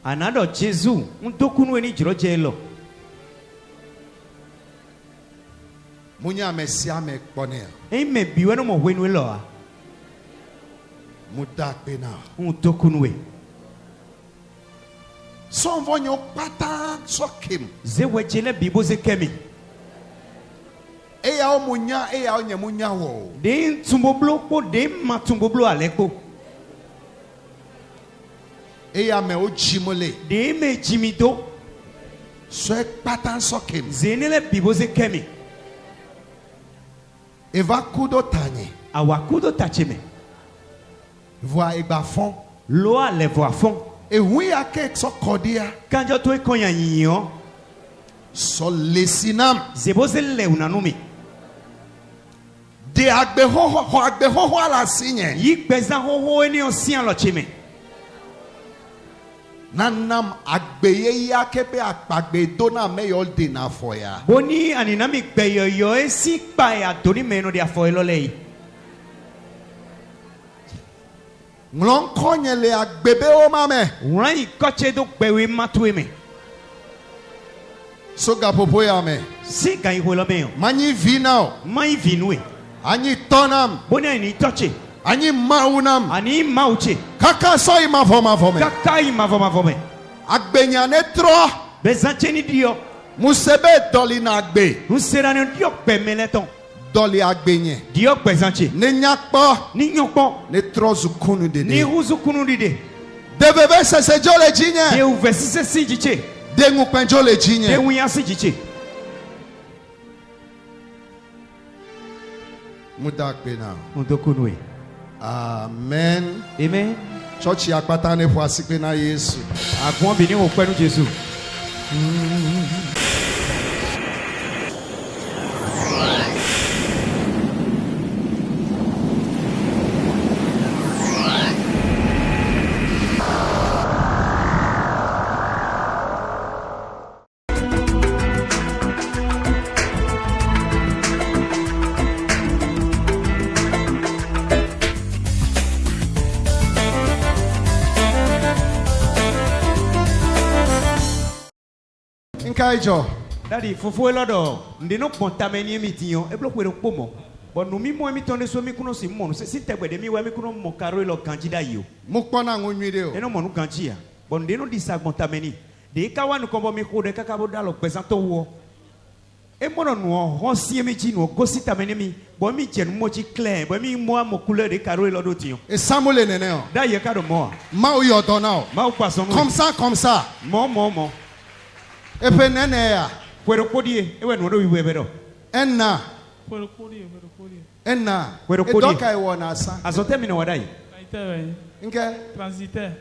Another Jesu, untokunu eni jirojelo. Munya mesia me kpone. Ain't me biweno mo wenu loa. Muda pena. Untokunu we. So vonyo pata so kim. Ze wechele bibo ze kemi. Eya o munya eya o nyemunya wo. De tumboblo po de matumboblo aleko. Eya me o jimole. De me jimito. So e pata so kim. Zenele bibo ze kemi. Eva kudo tanye. Awakudo tacheme. Voa egba fond. Loa le voa fond. E hui ake so kodia. Kanjo to e konya yinyo. So lesinam. Zebo ze le unanumi. De agbe ho ala sinye. Yi gbeza hoho eni osian lo cheme. Nanam agbeye ya kepe akpagbe dona meyo de na foya. Boni aninami gbeyo yo esi pa ya doni meno dia fo elole. Nglon konye le agbebe o mame. Ran ikoche do gbewe matwe me. So gapopo ya me. Si ga iholo me yo. Mani vinao. Mai vinwe. Ani tonam. Boni ani toche. Ani maunam. Ani mauche. Kaka so ima vome. Kakai mavo me. Agbenya ne tro. Bezanche ni dio. Musebe doli na agbe. Usera ni dio pe meleton. Doli agbenye. Dio bezanche. Ne nyakpo. Ni nyokpo. Ne trozu kunu Ni dede. huzu kunu dide. Deveve se jole jinye. De uvesi se sijiche. De ngupen jole De jinye. unya sijiche. Muda pena. Untokunwe. Amen. Amen. Church ya pata ne fwa sikpe na Yesu. Agbon bi ni o pẹnu Jesu. Nkaijo. Daddy, fofo elodo. Ndeno pontame ni emitiyon. Eblo kwere pomo. Bon no mi mo emi tonde so mi kuno si mo no si tegbede mi wa mi kuno mo karo elo kanjida yo. Mukpona ngunwide o. Eno mo no kanjia. Bon ndeno disagbontameni ni. De ka wa nu ko mi ko de kaka bo dalo pesanto wo. E mo no no ho si emi ji no go sitameni mi. Bo mi je no mo ji clear. Bo mi mo mo couleur de karo elo do tiyon. E samole nene o. Da ye ka do mo. Ma o yodo na o. Ma o pason. Comme ça. Mo. E pe nene ya. Kwero kodie. E we no do wi we bedo. Enna. Kwero kodi. Enna. Kwero E kodi. doka e wona asa. Azote mi no wadai. Nke.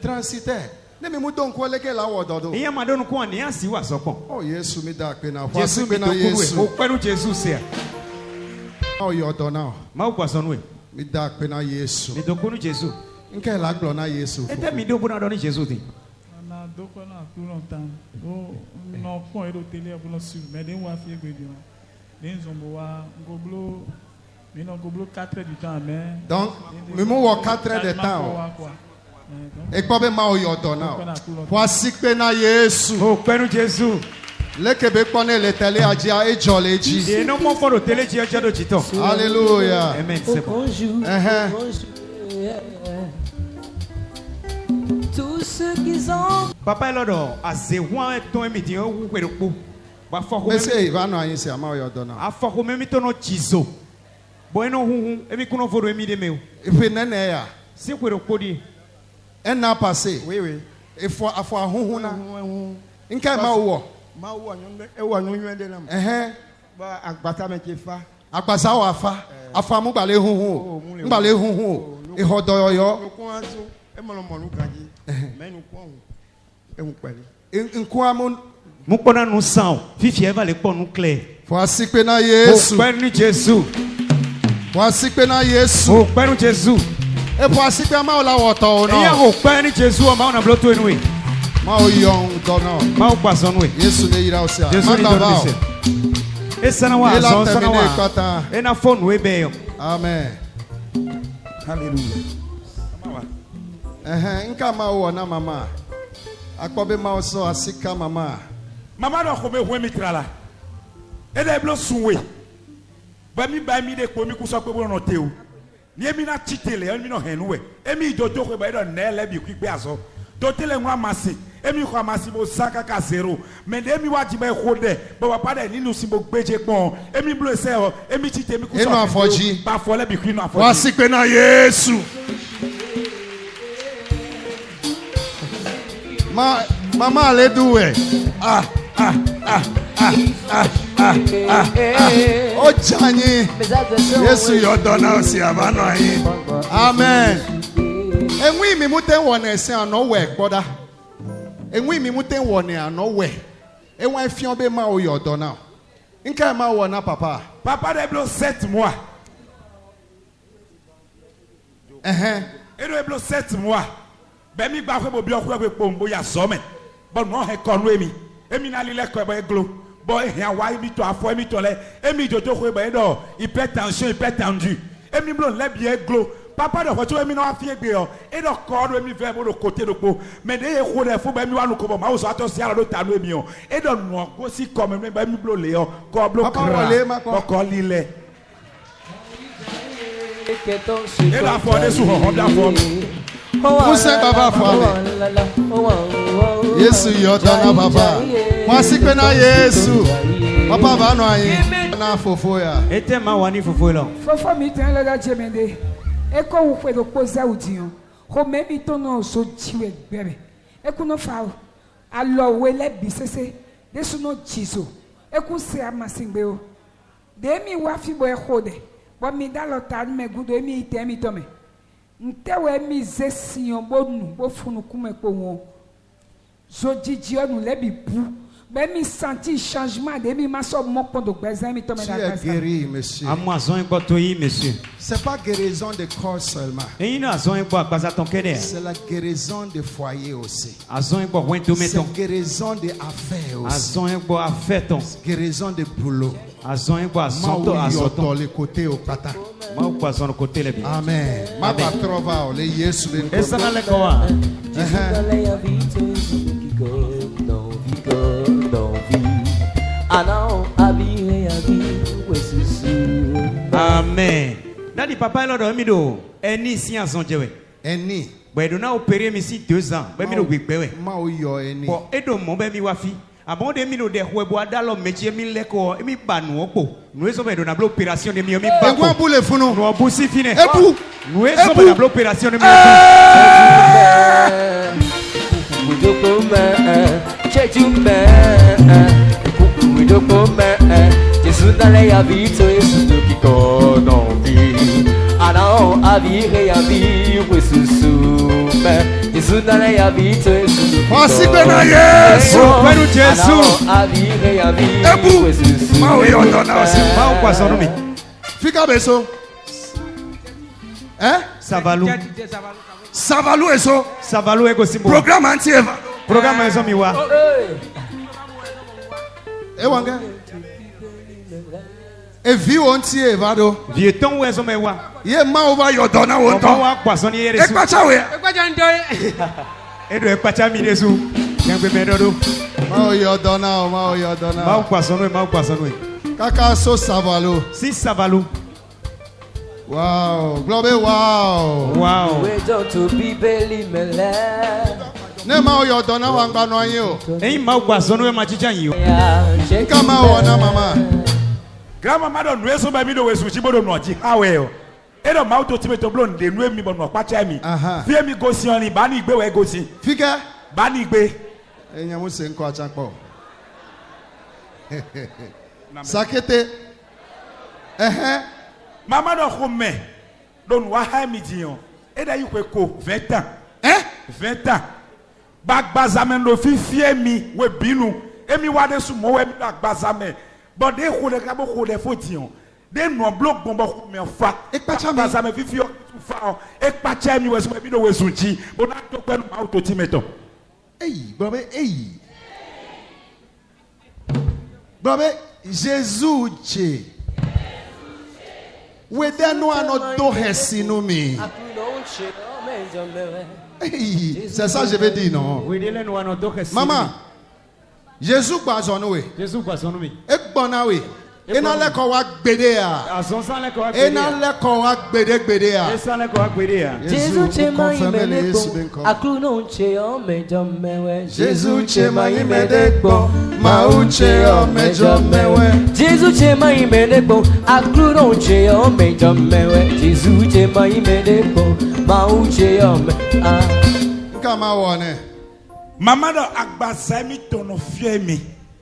Transitaire. Ne mi mu don ko leke la wodo do. Iye ma donu ko ani asi wa sopon. Oh Yesu mi da pe na fwa Jesu sikpe mi na do kuwe. O Yesu. pẹ̀lú Jesu se. Ma o yodo na o. Ma o pason we. Mi da pe na Yesu. Mi do kunu Jesu. Nke la glo na Yesu. E te mi do bona do ni Jesu ti. Na doko na plus longtemps. No pon e do télé pour no sur mais den wa fi egbe di o. Den zombo wa ngoblo mi no ngoblo 4 heures du temps mais Donc, mi mu wo 4 heures de temps o. E po be ma o yodo na o. Fwa sikpe na Yesu. O pẹ̀lú Jesu. Lekebe kpone le tele ajia e jole ji. De no mo foro tele ji ojo do chiton. Hallelujah. Amen. C'est bon. Bonjour. Tous ceux qui ont Papa elodo ase wan ton mi ti o wu kwere po. Ba fo ko Mese Ivano anyi se ama o yodo na. afọ ko mi to no chizo. Bueno hu emi kuno foro emi de meu. Ife nene ya. Si kwero kodi. Ena passé. Oui, oui. Efo afo ahunhuna. Nka ma wo. Ma wo anyo e wo anyo yende nam. Ba agbata me ke fa. Agbasa wa fa. Afa mu gbale hunhun. Ngbale hunhun. Ihodoyoyo. Ko azo e mo lo mo lu gaji. Menu ko ohun. E mu pele. Nko amun Mu pona nu san. Fifi eva le pon nu clair. fo asipe na Yesu. Mo penu Jesus. Fo asipe na Yesu. Mo penu Jesus. E fo asipe ma o la woto o no. Eya mo penu Jesus o ma ona bloto enu e. Ma o yon do no. Ma o paso nu e. Yesu ne yira o se. Jesus ni do se. Esa na wa so sana wa. E na phone we be yo. Amen. Hallelujah. Nka ma o na mama. Akpobe ma o so asika mama. Mama no kome hwe mitrala. E de blo sunwe. Ba mi de ko mi ku so pe bo no teu. Ni emi na chitele, emi no henwe. Emi jojo ko ba do nele bi kwigbe aso. Do tele nwa masi. Emi ko amasi mo saka ka zero. Me de emi wa jibe ho de. Ba papa de ninu si mo gbeje pon. Emi blo se ho. Emi chite mi ku so. Enu afoji. Ba fole bi kwinu afoji. Fo asipe na Yesu. Mama le duwe. O jani. Yesu yodona o si abano ayin. Amen. Enwi mi muten won ese ano we gboda. Enwi mi muten won e ano we. Enwa fion be ma o yodona. Nka ma wo na papa. Papa de blo 7 mois. Et de blo 7 mois. Ben mi ba fwe bo bi okwa pe pombo ya some. Bon no he konu emi na lile ko be glo. Bo e wa mi to afo mi to le. Emi jojo ko be do hypertension hypertendu. Emi blo le bi e glo. Papa de foto emi na afie gbe o. E do ko do emi fe bo do kote do po. Me de e ko de fo be mi wa nu ko bo ma o so ato si ala do tanu emi o. E do no go si ko me be mi blo le o. Ko blo Papa wole ma ko. Ko lile. E la fo de su ho da fo. Use baba fo. Yesu yodona baba. Fo asipe na Yesu. Papa ba no ayin. Na fofo ya. Ete ma wani fofo lo. Fofo mi tan la jemende. E ko wo fe do poza udiyan. Ho me mi to no so jiwe bebe. E ku no fa o. Alo we le bi sese. De su no jiso. E ku se amasingbe o. De mi wa fi bo e khode. Bo mi da lo tan me gudo mi ite mi to me. Ntewe mi zesion bonu bo funu kuma ko won. Zo jiji onu le bi bu. Ben mi senti changement de mi ma so mo pon do gbezan mi to me Tu da es grâce. guéri, monsieur. Amazon e gboto yi monsieur. C'est pas guérison de corps seulement. Eyin na azon e gbo agbaza ton kede. C'est la guérison de foyer aussi. Azon e gbo wen to meton. C'est guérison de affaires aussi. Azon e gbo afeton. Guérison de boulot. Azon e gbo azonto Ma azoton. yoto le côté au pata. Ma o azon no kote le bi. Amen. Ma patrova o le Yesu le nko. Esa na le ko wa. Amen. Daddy papa lo do mi do. Eni si azon jewe. Eni. Bo edo na opérer mi si 2 ans. Be mi do gbegbe we. Ma o yo eni. Bo edo mo be mi wa fi. Abon de mi no de hwebo adalo mechi mi leko mi ba nu opo. Nu eso be do na blo opération de mi ba. E gwa boule funu. Nu obu si fine. Ebu. Nu eso be na blo opération de mi. Gesù dalle avvito e su che non vi Anao avire avi questo sume Gesù dalle avvito e su Fo asipe na Yesu. Penu Jesus. Avire avi Ebu. questo sume Ma o yodona o si. Ma o kwa sono mi. Fica beso. Savalu. Savalu eso. Savalu ego simbo. Programme anti-Eva. Programme eso mi wa. E wanga. E viu anti-Eva do. Vie ton we eso me wa. Ye ma over yodona O wonto. wa kwa sono yere E su. kwacha we. Edo e pacha mi de su. Yangbe me do. Ma o yodona o, ma o Ma o yodona. kwa sono we. Kaka so Savalu. Si Savalu. Wow. Globe wow. Wow. We don't be belly mele Ne ma o yodona wangba no anyi o. Eyin ma o kwa sono we ma chicha yin o. Nka ma o na mama. Grandmama don't know so by me do we switch bodo no ji. How well. E do ma to time to blow de nu mi bo no pa cha mi. Fie mi go si oni ba ni gbe we go si. Fika. Ba ni gbe. Enya mo se nko acha po. Sakete. Mama do khome. Don wa ha mi dion. E da yi ko 20 ans. 20 ans. Bagbazame no fi fie mi we binu. Emi wa de su mo we mi bagbazame. But they hold a cabo hold a foot. They no block bomba me fa. Bagbazame fi fie fa. Ek pacha mi was we do we sunchi. But na to pen auto timeto. Hey, Bobe, hey. Bobe, Jesus che. We there no ano do hesino me. Hey, c'est ça je vais dire non. Maman, Jésus passe en nous. Jésus passe en nous. Et bon ah oui. Et non les kowa gbedea. Et non les kowa gbedea. Jésus chema imedeko. Akruno cheo mejomewe. Jésus chema imedeko. Maucheo mejomewe. Jésus chema imedeko. Akruno cheo mejomewe. Jésus chema imedeko. Maucheo me. Kama wone. Mama do agbaza mi tono fie mi.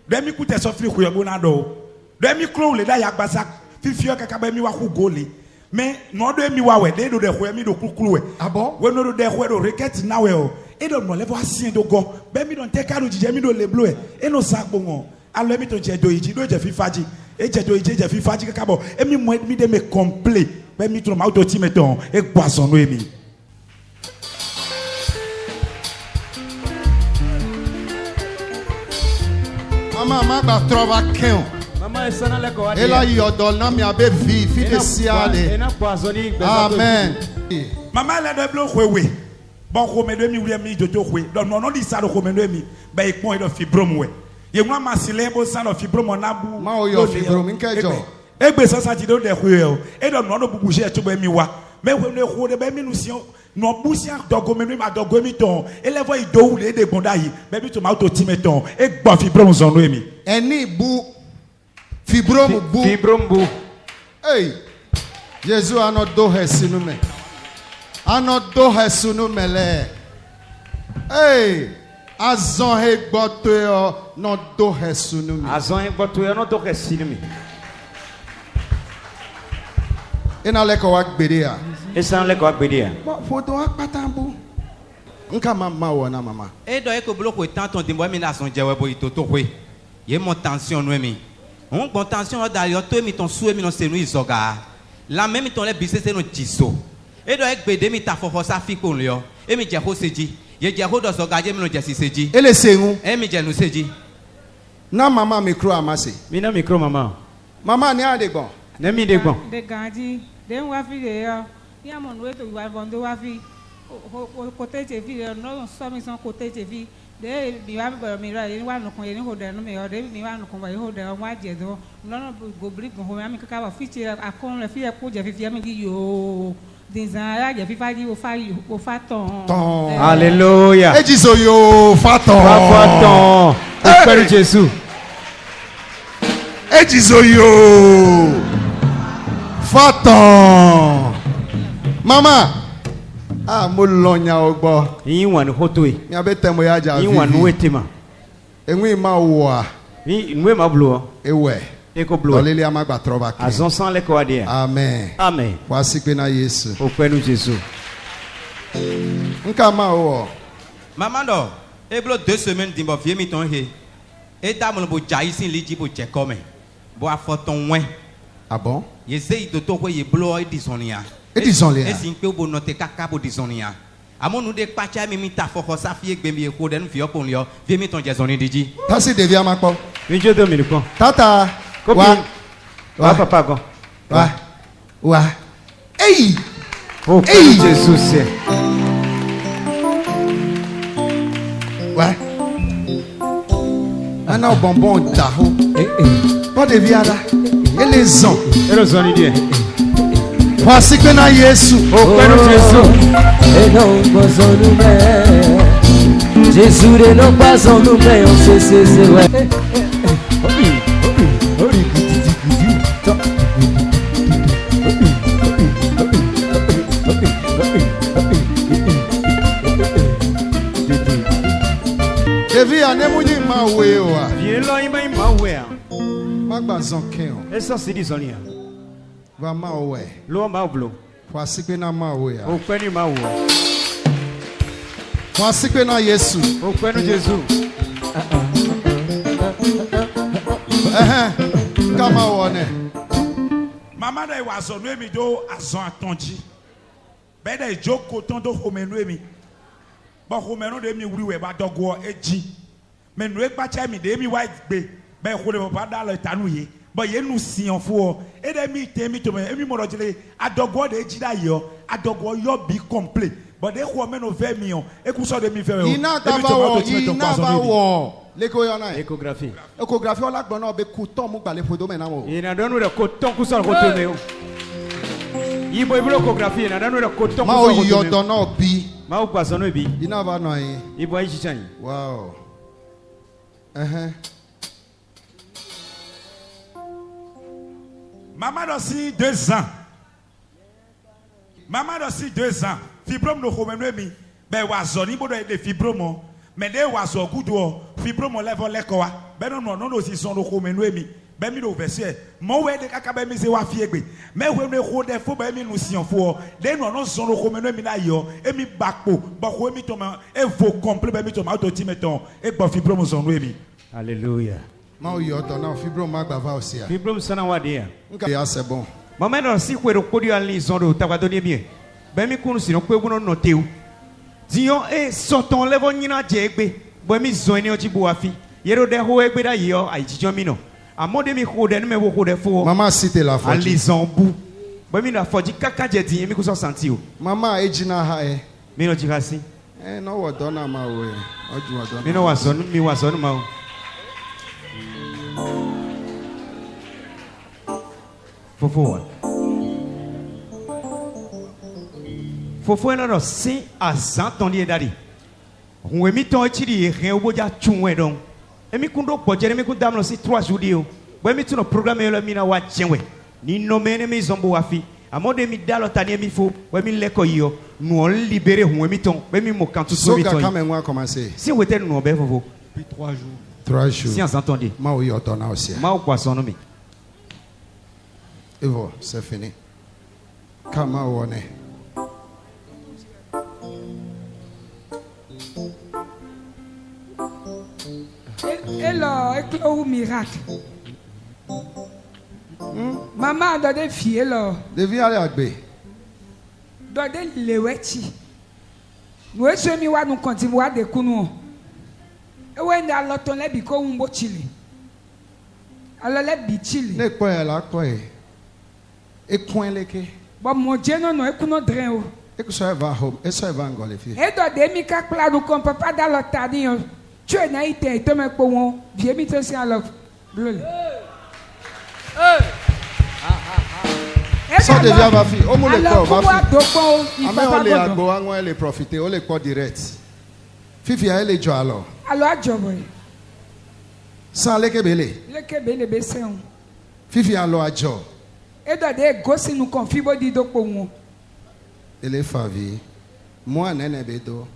Demi kute so fri kuye bonado. Demi klo le da yagbaza fifio kaka be mi wa ku goli. Me no do mi wa we de do de kuye mi do kukulu we. Abo? We no do de kuye do reket na we o. E do no level asien do go. Be mi don take aro jije mi do le blow e. E no sagbo won. Alo mi to je do iji do je fifaji. E je do iji je fifaji kaka bo. E mi mo mi de me complete. Be mi to ma auto timeton e gbason no e mi. Mama ba trova ken. Et là il donne mi abe vie de siade. Amen. Maman la de blo khwewe. Bon ko me de mi wuli mi jojo khwe. Don no di sa do ko me de mi. Ba ipon e do fibrom we. Ye nwa masile bo sa do fibrom na bu. Ma o yo fibrom nkejo. Egbe so sa ti do de khwe o. E do no bubu je to ba mi wa. Me we ne khwo de ba mi nu si no busia dogo me ma dogo mi ton. E le vo ido wule de gonda yi. Be mi to ma auto timeton. E gbo fibrom zo no mi. Eni bu fibrom bu. Fibrom bu. Hey. Jésus a notre dos hesinu me. A notre dos hesinu me le. Hey. Azon he gboto yo notre dos hesinu me. Azon he gboto yo notre dos hesinu me. Ena le ko wak bedea. Esa le ko wak bedea. Bo foto wak patambu. Nka mama wona mama. E do e ko bloko tanton de moi mi na son jewe bo itoto we. Ye mon tension no mi. On bon tension d'ailleurs to mi ton sou mi non se nou izoga. La même ton le bisese no tiso. E do e gbede mi ta fofo sa fi kon yo. E mi je ho seji. Ye je ho do so gaje mi no je si seji. Ele sengu. E mi je no seji. Na mama micro amase. Mi na micro mama. Mama ni ade gbon. Ne mi de gbon. De ganji, de wa fi de yo. Ya mon we to wa vondo wa fi. Côté TV, non sommes son côté TV. De mi wa mi ra ni wa no kun ye ni ho de no mi o de mi wa no kun wa ye ho de wa je do. No go bri go ho mi kaka wa fi ti akon le fi e ko je fi fi mi yo. Desire je fi fa di o fa ton. Alléluia. E jiso yo fa ton. Fa ton. Espère Jésus. E jiso yo. Fa ton. Mama. Ah, mo lonya ogbo. Yin wan hotoe. Mi abete mo ya ja. Yin wan wetema. Enwi ma wo a. Nwe ma blo. Ewe. Eko blo. Olele amagba trova ke. Azon san le ko ade. Amen. Amen. Wa sipe na Yesu. Ope nu Jésus. Nka ma wo. Maman do, e blo 2 semaines dimbo vie mi ton he. E ta mo bo jai sin liji bo je come. Bo afoton wen. Ah bon? Ye se itoto ko ye blo e disonia. Et disons les. Et si on peut noter kaka pour disonia. Amon nous de pacha mi ta foko sa fie gbe mi ko den fi opon yo. Vie mi ton jezoni diji. Tasi devia makpo. Mi je domini ko. Tata. Wa papa ko. Wa. Hey. Oh Jésus c'est. Ouais. Ana bonbon daho. Pas de viada. Et les ans. Et les ans idée. Voici que na Yesu. Oh Jésus. Et non pas en nous. Jésus ne non pas en nous, mais on sait c'est ouais. Anemuni mawe oa. Viens là, il m'a mawe. Magba zonkeo. Et ça, c'est des onia. Va mawe. L'eau maublo. Kwasipe na mawe ya. Au kwenu mawe. Kwasipe na Yesu. Au kwenu Jésus. Kama wone. Maman da wazo no mi do azon atonji. Be da joko ton do homenu mi. Ba homenu de mi wuri we ba dogo eji. Me nu e pa cha mi de mi wa gbe. Be ko le ba da lo tanu ye. Ba ye nu sian fo. E de mi te mi to me mi mo ro jile adogo de eji da yo. Adogo yo bi complete. But they who men over me on. E ku so de mi fe o. Ina ba wo. Échographie. Échographie on la gbona be couton mu gba le photo me na wo. Ina donu de coton ku so ko to me o. Yi bo ibro échographie ina donu de coton ku so ko to me. Ma o yo dono bi. Ma o pa so no bi. Ina ba no yin. Yi bo yi chichan. Wow. Maman aussi 2 ans. Maman aussi 2 ans. Fibrome no homenu mi. Be wazo ni bo de fibrome. Mais des wazo gudo fibrome level lekoa. Ben non aussi son no homenu mi. Ben mi do verset. Mo we de kaka be mi se wa fiegbe. Mais we no ho de fo be mi no sian fo. De no son no homenu mi na yo. E mi bakpo. Ba ko mi to ma e vo complet be mi to ma auto timeton. E gbo fibrome son no mi. Alléluia. Ma o yo to na fibrome magba va aussi. Fibrome sana wa dia. Ya c'est bon. Maman no si ko ro podi ali son do ta wa donner bien. Ben mi kunu si no ko ebu no note o. Dion e soton level nyina jegbe. Bo mi zo ni o ti bo afi. Yero de ho egbe da yo ai jijo mi no. Amode mi ho de no me wo ho de fo. Mama cite la foji. Ali zombu. Bo mi na foji kaka je din mi ko so santi o. Mama ejina ha e. Mi no jikasi. No wo dona ma we. Oju wo dona. Mi no waso mi waso no ma o. Fofo. Fofo na do si azan ton die dadi. Onwe mi ton chiri rien oboja chunwe don. Emi kundo pojere mi kunda mlo si 3 jours dio. Bo mi tuno programme yo mi na wa chenwe. Ni no mene mi zombo wafi. Amode mi dalo tani mi fo. Bo mi leko yo. Nu on libérer onwe mi ton. Bo mi mo kan tout so mi ton. So ka quand même commencer. Si on était nous be fofo. Puis 3 jours. 3 jours. Si on s'entendait. Ma o yo to na aussi. Ma o poisson no mi. Et voilà, c'est fini. Kama wone. Alors, éclat au miracle. Maman a donné fille alors. Devient aller agbe. Donné le wechi. Nous sommes mis nous continuer à découvrir. Et when they are lot on let because umbo chili. Alors let be chili. Ne ko la ko e. E coin leke. Bon mon Dieu non e kuno dren o. E ko so va home. E so va ngole fi. E do de mi ka kla nous comme papa dans le tadin. Tu es na ite to me po won. Vie mi to si alo. Glole. So devient va fi. O mo le ko va fi. Alors pour il va pas le agbo anwo le profiter. O le ko direct. Fifi a le jo alors. Alors ajobo. Sans leke bele. Leke bele be seun. Fifi a lo ajo. E do de gosi nous confie bo di do po won. Ele favi. Moi nene bedo.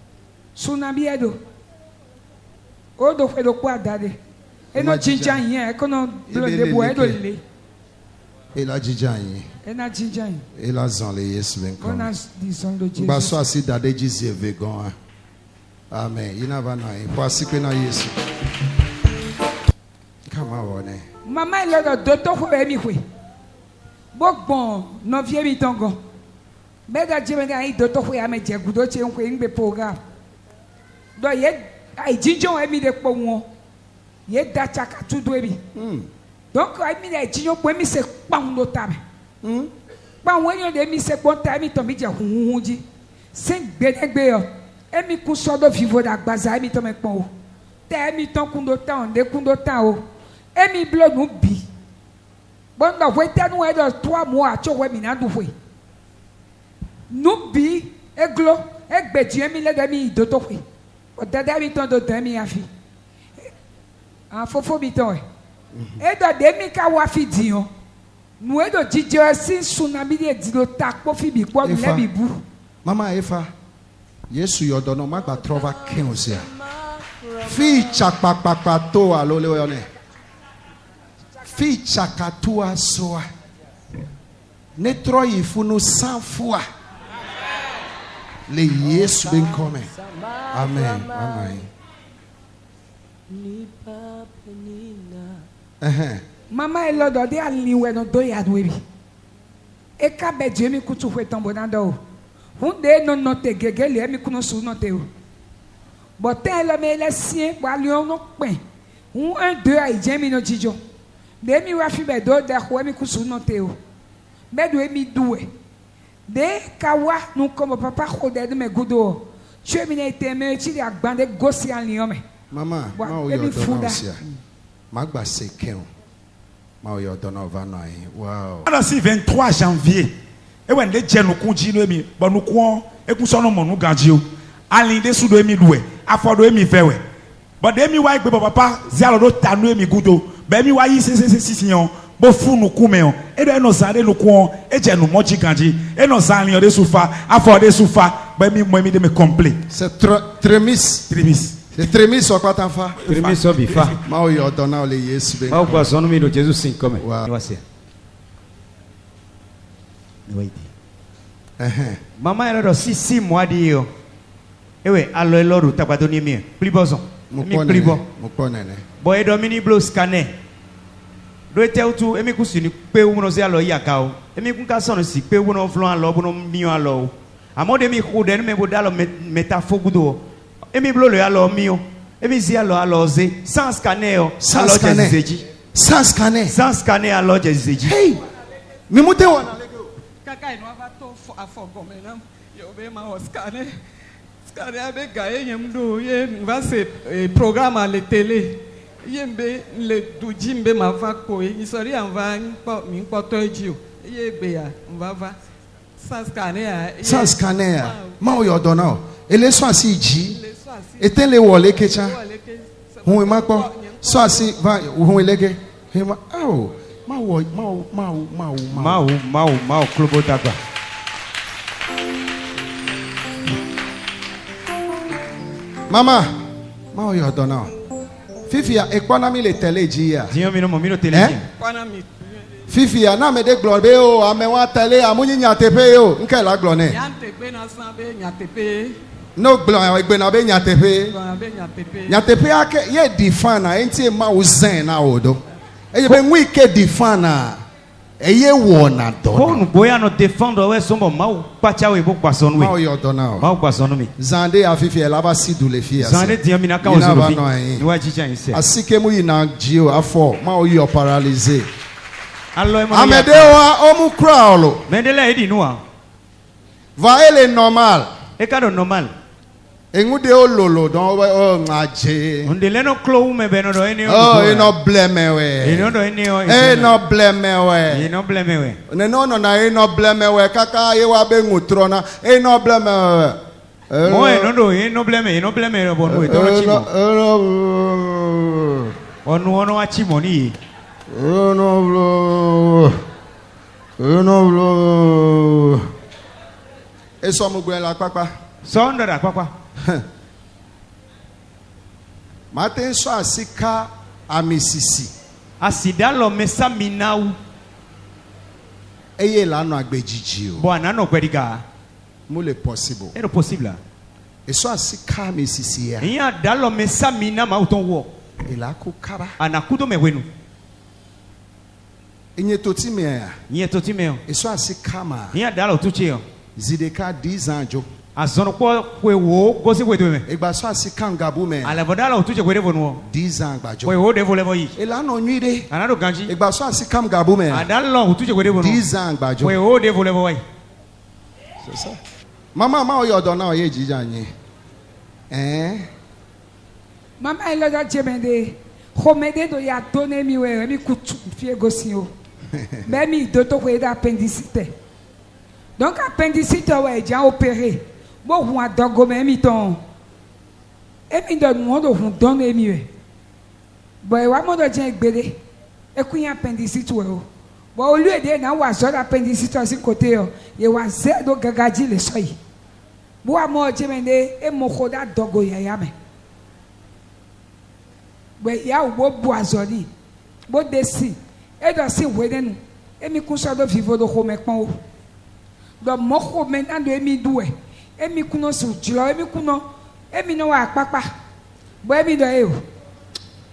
Tsunami edo. O do fe do po adade. E no jinja yen e kono blo de bo edo le. E la jinja yen. E na jinja yen. E la zan le yes ben kon. Ona di zon do Jesus. Ba so asi dade jizie vegan. Amen. You never know. Po asi pe na Yesu. Come on. Mama ile do to fo be mi hwe. Bogbon no vie mi tongo. Mega jeme ga do to hwe ame je gudo che hwe ngbe program. Do ye ai jinjo e mi de po won. Ye da chaka tu do e bi. Donc ai mi de jinjo po mi se pa un do ta me. Pa won yo de mi se bon ta mi ton mi je hunhun ji. Sin gbedegbe yo. E mi kun so do vivo da gbaza e mi ton me pon o. Te e mi ton kun do ta on de kun do ta o. E mi blo nu bi. Bon, nous avons été dans 3 mois, tu vois, nous avons fait. Nous bi, et glo, et bédieu, mais les amis, d'autres fruits. Au dernier temps de demi à fi. En faux biton. Et dans demi kawafi dion. Nous et de Dieu, si tsunami de dilo tak po fi bi kwa nous les bibou. Mama Efa, Yesu yodono magba trova kenozia. Fi chakpakpakpato alole oyone. Fi chakatua soa. Netro ifunu 100 fois. Le Yesu ben come. Amen. Amen. Mama elo do de aliwe no do ya dwebi. E ka be Dieu mi kutu fwe tambo na do. Hunde no note gegele mi kuno su note o. But tell me le sien bo alion no pen. 1 2 ai jemi no jijo. De mi wa fi be do de ho mi kusu note o. Be do mi duwe. De kawa no como papa khode de me gudo. Tu mi na iteme ti agbande gosi alion me. Mama, ma o yo dona osia. Magba seken. Ma o yo dona ovano ayi. Wow. Asi 23 janvier. E wen de je no kunji no mi, bo no ko e kun so no mo no ganji o. Alin de su do emi duwe, afodo emi fewe. But de mi wa igbe papa zialo do tanu emi gudo. Be mi wa yi sisiyan, bo fu no ku me on. E do no sare no ku e je no moji ganji. E no sare de sufa, afode sufa, be mi mo mi de me complete. C'est tremis. C'est tremis o kwata fa. Tremis o bi fa. Ma o yo dona o le Yesu be. Ma o kwa sonu mi do Jesus sin come. Wow. Ni wa se. Ni wa idi. Mama era do 6 mois di yo. Ewe alo eloru tapato ni mi. Pliboson. Mi plibo. Mo po nene. Bo e do mini blow scanner. Do ete utu emi kusini pe uno ze alo yaka o. Emi kun ka sono si pe uno flo alo buno mi alo. Amode mi khude ni me bodalo metafogudo. Emi blow le alo mio. Emi zi alo ze sans scanner o. Alo jezeji. Sans scanner. Sans scanner alo jezeji. Hey. Mi mute wana lego. Kaka ino ava to afogome nam. Yo be ma scanner. Scanner abe gaye nyemdo ye va se programme à la télé. Yembe le dujimbe ma va ko isori an va mi poto ejio. Ye be ya va sans scanner. Sans scanner. Ma o yo dona o. Ele so asi ji. Eten le wole kecha. Hun ma po. So asi va hun elege. Hima oh. Mau klobo dagba. Mama, ma o yo dona. Fifi ya economy le tele ji ya. Dio mi no mo mi no tele ji. Economy. Fifi ya na me de globe o, ame wa tele amunyi nyatepe o, nke la glone. Nyatepe na sanbe nyatepe. No glon egbe na be nyatepe. Nyatepe ake ye defana enti ma uzen na odo. Eye be nwi ke defana. Eye wo na do. Ko nu boya no defendre we sombo ma u pacha we bo kwaso nu we. Ma o yo dona o. Ma u kwaso nu mi. Zande afifi e laba sidu le fi ase. Zande dia mi na ka ozo lo fi. Ni wa jijan ise. Asike mu ina jio afọ ma o yo paralyser. Allo e mo. Amede wa o mu kra olo. Mendele edi nu a. Va ele normal. E ka do normal. Engude o lolo don o ngaje. Ondele no klo me be no do eni o. Oh, e no bleme we. E no do eni o. E no bleme we. E no bleme we. Ne no na e no bleme we kaka ye wa be ngutro na e no bleme we. Mo e no do e no bleme bo no e do chimo. Onu achimo ni. No. Eso mo gbe la papa. So ndo da papa. Maten so asika amisisi. Asida lo mesa minau. Eye la no agbejiji o. Bo anano kwediga. Mo le possible. Ero possible. Eso asika amisisi ya. Iya da lo mesa mina ma uton wo. Ela ko kaba. Anakudo me wenu. Enye toti me ya. Nye toti me o. Eso asika ma. Iya da lo tuche o. Zideka 10 anjo. Azono kwa kwe wo gosi kwe tuwe. Egba so asika ngabu me. Alevodala utuche kwe devo nuo. 10 ans gbajo. Kwe wo devo levo yi. Ela no nwide. Anado ganji. Egba so asika ngabu me. Adalo utuche kwe devo nuo. 10 ans gbajo. Kwe wo devo levo yi. C'est ça. Mama ma o yo do na o ye jija yin. Mama elo do jemende. Khomede do ya donner mi we mi kutu fie gosi o. Be mi do to kwe da appendicite. Donc appendicite ouais déjà opéré. Bon on a dogo me mi ton. E mi do mo do fun don e mi we. Boy wa mo do je gbede. E ku yan appendicite we o. Bo olu ede na wa so appendicite si côté o. Ye wa ze do gagaji le so yi. Bo wa mo je mende e mo khoda dogo ya ya me. But ya wo boazoli. Bo desi. E do si wedenu. Emi kunso do vivo do home pon. Do mo home na do emi duwe. Emi kuno su jlo emi kuno. Emi no wa papa. Bo emi do e o.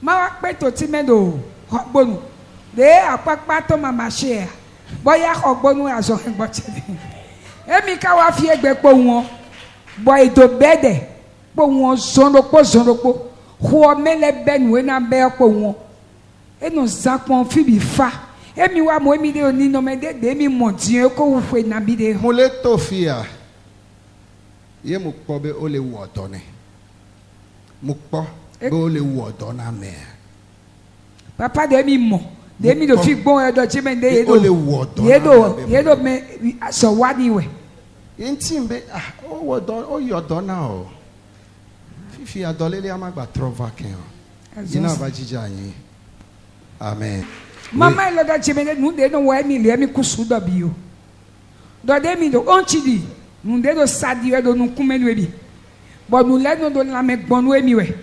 Ma wa pe to ti medo bonu. De apapa to mama share. Boya ogbonu aso ngbo chede. Emi ka wa fi egbe po won. Boy do bede. Po won zonropo. Ho mele benwe na be po won. E no zakon fi bi fa. Emi wa mo emi de oni no me de mi montin ko wo fe na bi de. Mo le to fia. Ye mo po be o le wo odo ni. Mo po be o le wo odo na me. Papa de mi mo. De mi do fi gbon edo chi me de yedo. O le wo odo. Yedo me so wadi we. Intim be o wo odo o yo odo na o. Fifi adolele amagba trova ken o. Yina ba jija yin. Amen. Mama lo da chi me de nu de no wa mi le mi kusu do bi o. Do de mi do onchi di. Nu de do sadi we do nu kumenu e bi. Bo nu le no do la me gbonu e mi we.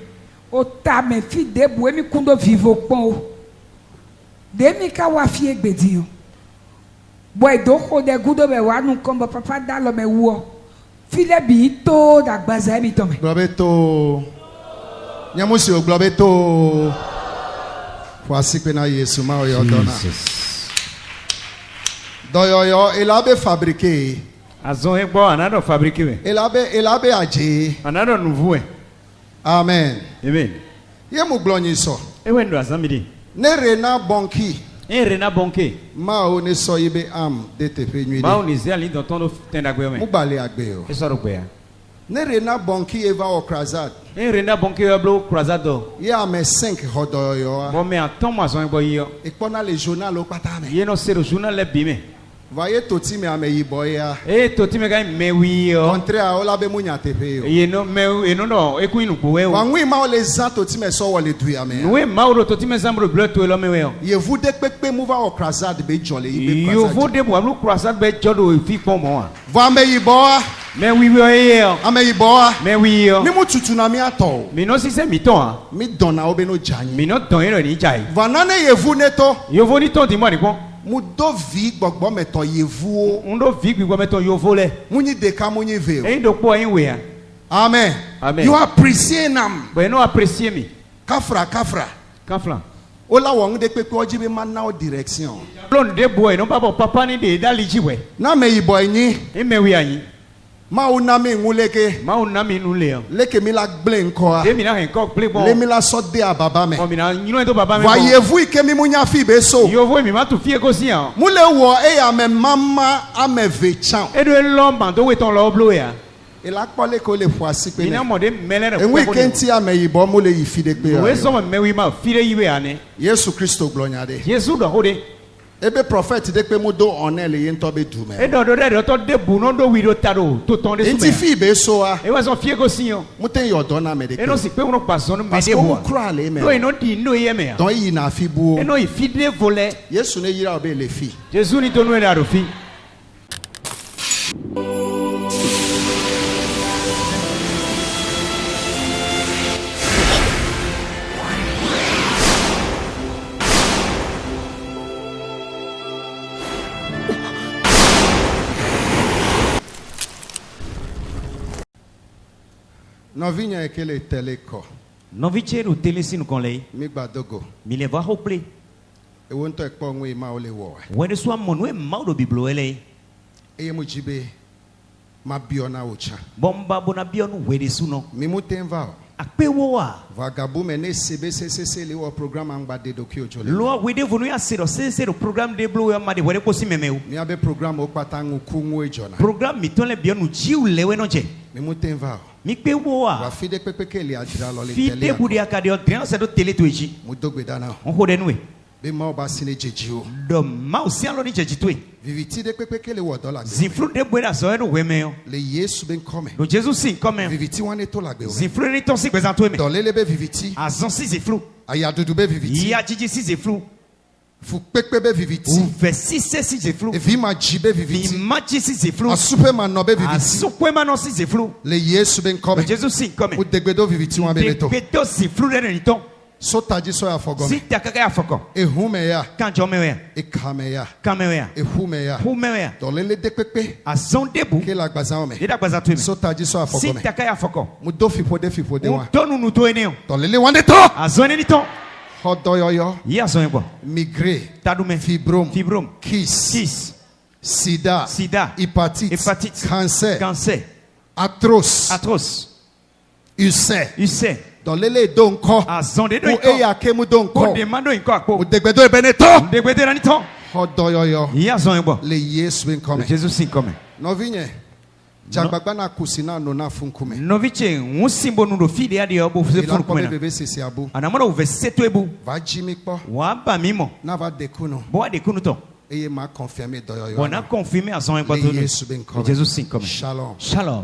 O ta me fi de bu e mi kundo vivo pon o. De mi ka wa fi egbedi o. Boy do ko de gudo be wa nu kombo papa da lo me wo. File bi to da gbaza mi to me. Globeto. Nyamusi o globeto. Voici que na Yesu ma o yodona. Doyoyo elabe fabriqué. Azon egbo anado fabriqué we. Elabe aje. Anado nouveau. Amen. Amen. Ye mu glonyi so. Ewe ndo azamidi. Ne rena bonki. Rena bonke. Ma o ne so ibe am de te fe nuide. Ma o ni ze ali don ton tendagwe me. Mu bale agbe o. E so ro gbe. Ne rena bonki eva o krasad. Rena bonke eblo krasado. Ye ame 5 hodoyo. Bon me aton ma so egbo yo. E pona le journal o pata me. Ye no se le journal le bi me. Voyez toti me ame yibo ya. E toti me ga me wi yo. Contre a ola be munya tepe yo. Ye no me e no e ku inu po we o. Wanwi ma o le zan toti me so wo le du ya me. No e ma o toti me zambro bleu to lo me we o. Ye vu de pepe mova o krasad be jole ibe krasad. Yo vu de bo amlu krasad be jodo e fi pon mo a. Vo ame yibo a. Me wi we yo. Ame yibo a. Me wi yo. Mi mu tutu na mi ato. Mi no si se mi ton a. Mi don na obe no janyi. Mi no don ero ni jai. Vanane ye vu neto. Yo vu ni ton di mo ni kon. Mu do vi gbogbo meto yevu o. Ndo vi gbogbo meto yo vole. Munyi de ka munyi ve o. E ndo po yin we a. Amen. Amen. You appreciate nam. But you no appreciate me. Kafra. O la won de pepe oji be man now direction. Blon de boy no baba papa ni de daliji we. Na me yibo yin. E me we ayin. Ma o na me nguleke. Ma o na me nule o. Leke mi la gble nko a. De mi na hen ko ple bon. Le mi la so de ababa me. O mi na nyino to baba me. Voyez-vous que mi munya fi be so. Yo vo mi ma tu fi e ko si an. Mule wo e ya me mama ame vechan. E do lo mban to we ton lo blo ya. E la pole ko le foisi pe. Ina mo de mele re. En weekend ame yibo mule yi fi de pe. We so me wi ma fi de yi we ane. Yesu Kristo glonya de. Yesu do hode. Ebe prophet de pe mo do onel yin to be du me. E do to de bu no do wi do tado to ton de su me. Enti fi be so a. E wa so fi e ko si an. Muten yo don na me de. E no si pe uno pa so no me de bo. Parce que kra le me. Do e no di no ye me. Don yi na fi bu. E no i fi de volé. Yesu ne yira obe le fi. Jésus ni to no e la ro fi. Novinha ekele teleko. Novicheru telesinu kon lei. Mi gbadogo. Mi le va hople. E won to ekpo nwe ma ole wo. When so amon we ma do biblo ele. Eye mo jibe ma biona ocha. Bomba bona bionu we de suno. Mi mutenva. Akpe wo wa. Vagabu me ne CBCCC le wo programme angba de doki ojole. Lo we de vonu ya sero se programme de blo ya ma de we ko si memeu. Mi abe programme o patangu kungu ejona. Programme mi ton le bionu jiu lewe no je. Mi mutenva. Mi pe wo wa. Wa fide pepeke le adira lo le tele. Fide budi akade o grand se do tele to eji. Mu dogbe dana. On ho de nwe. Be ma oba sine jeji o. Do ma o si alo ni jeji to e. Viviti de pepeke le wo dola. Zifru de bwe da so e no we me yo. Le Yesu ben come. Do Jesus sin come. Viviti wane to la gbe o. Zifru ni ton si present we me. Do lele be viviti. Azon si zifru. Aya dudu be viviti. Ya jiji si zifru. Fu pepe be viviti. Ouve si se si ziflu. E vi ma jibe viviti. Vi ma ji si ziflu. Asupe ma no be viviti. Asukwe ma no si ziflu. Le Yesu ben come. Jesus sin come. Mu degbedo viviti wan be neto. Degbedo ziflu le ni ton. Sotaji so ya fogome. Si ta kaka ya foko. Ehumeya. Kan jomeya. Ekameya. Kameya. Ehumeya. Humeya. Dolele dekpepe. Azon debu. Ke la gbazame. Ida gbaza tu mi. Sotaji so ya Si fogome. ta kaka ya foko. Mudo fipo de wa. Tonu nu to eneo. Dolele wande to. Azon ni to. Hodoyoyo. Yi azon ebo. Migré. Tadume. Fibrom. Kiss. Sida. Hépatite. Cancer. Atroce. Ulcère. Dans les dons corps. Et ya kemu don corps. Degbedo ebeneto. Hodoyoyo. Le Yesu nkome. Jésus si nkome. Novinye. Jagbagba na kusina no na funkume. Noviche unsimbo nundo fide adi obo funkume. Bebe sisi abu. Anamona uveseto ebu. Va jimi po. Waba mimo. Na va dekuno. Boa dekuno to. Et m'a confirmé doyoyo. On a confirmé à son Le Yesu nkome. Jésus si nkome. Shalom. Shalom.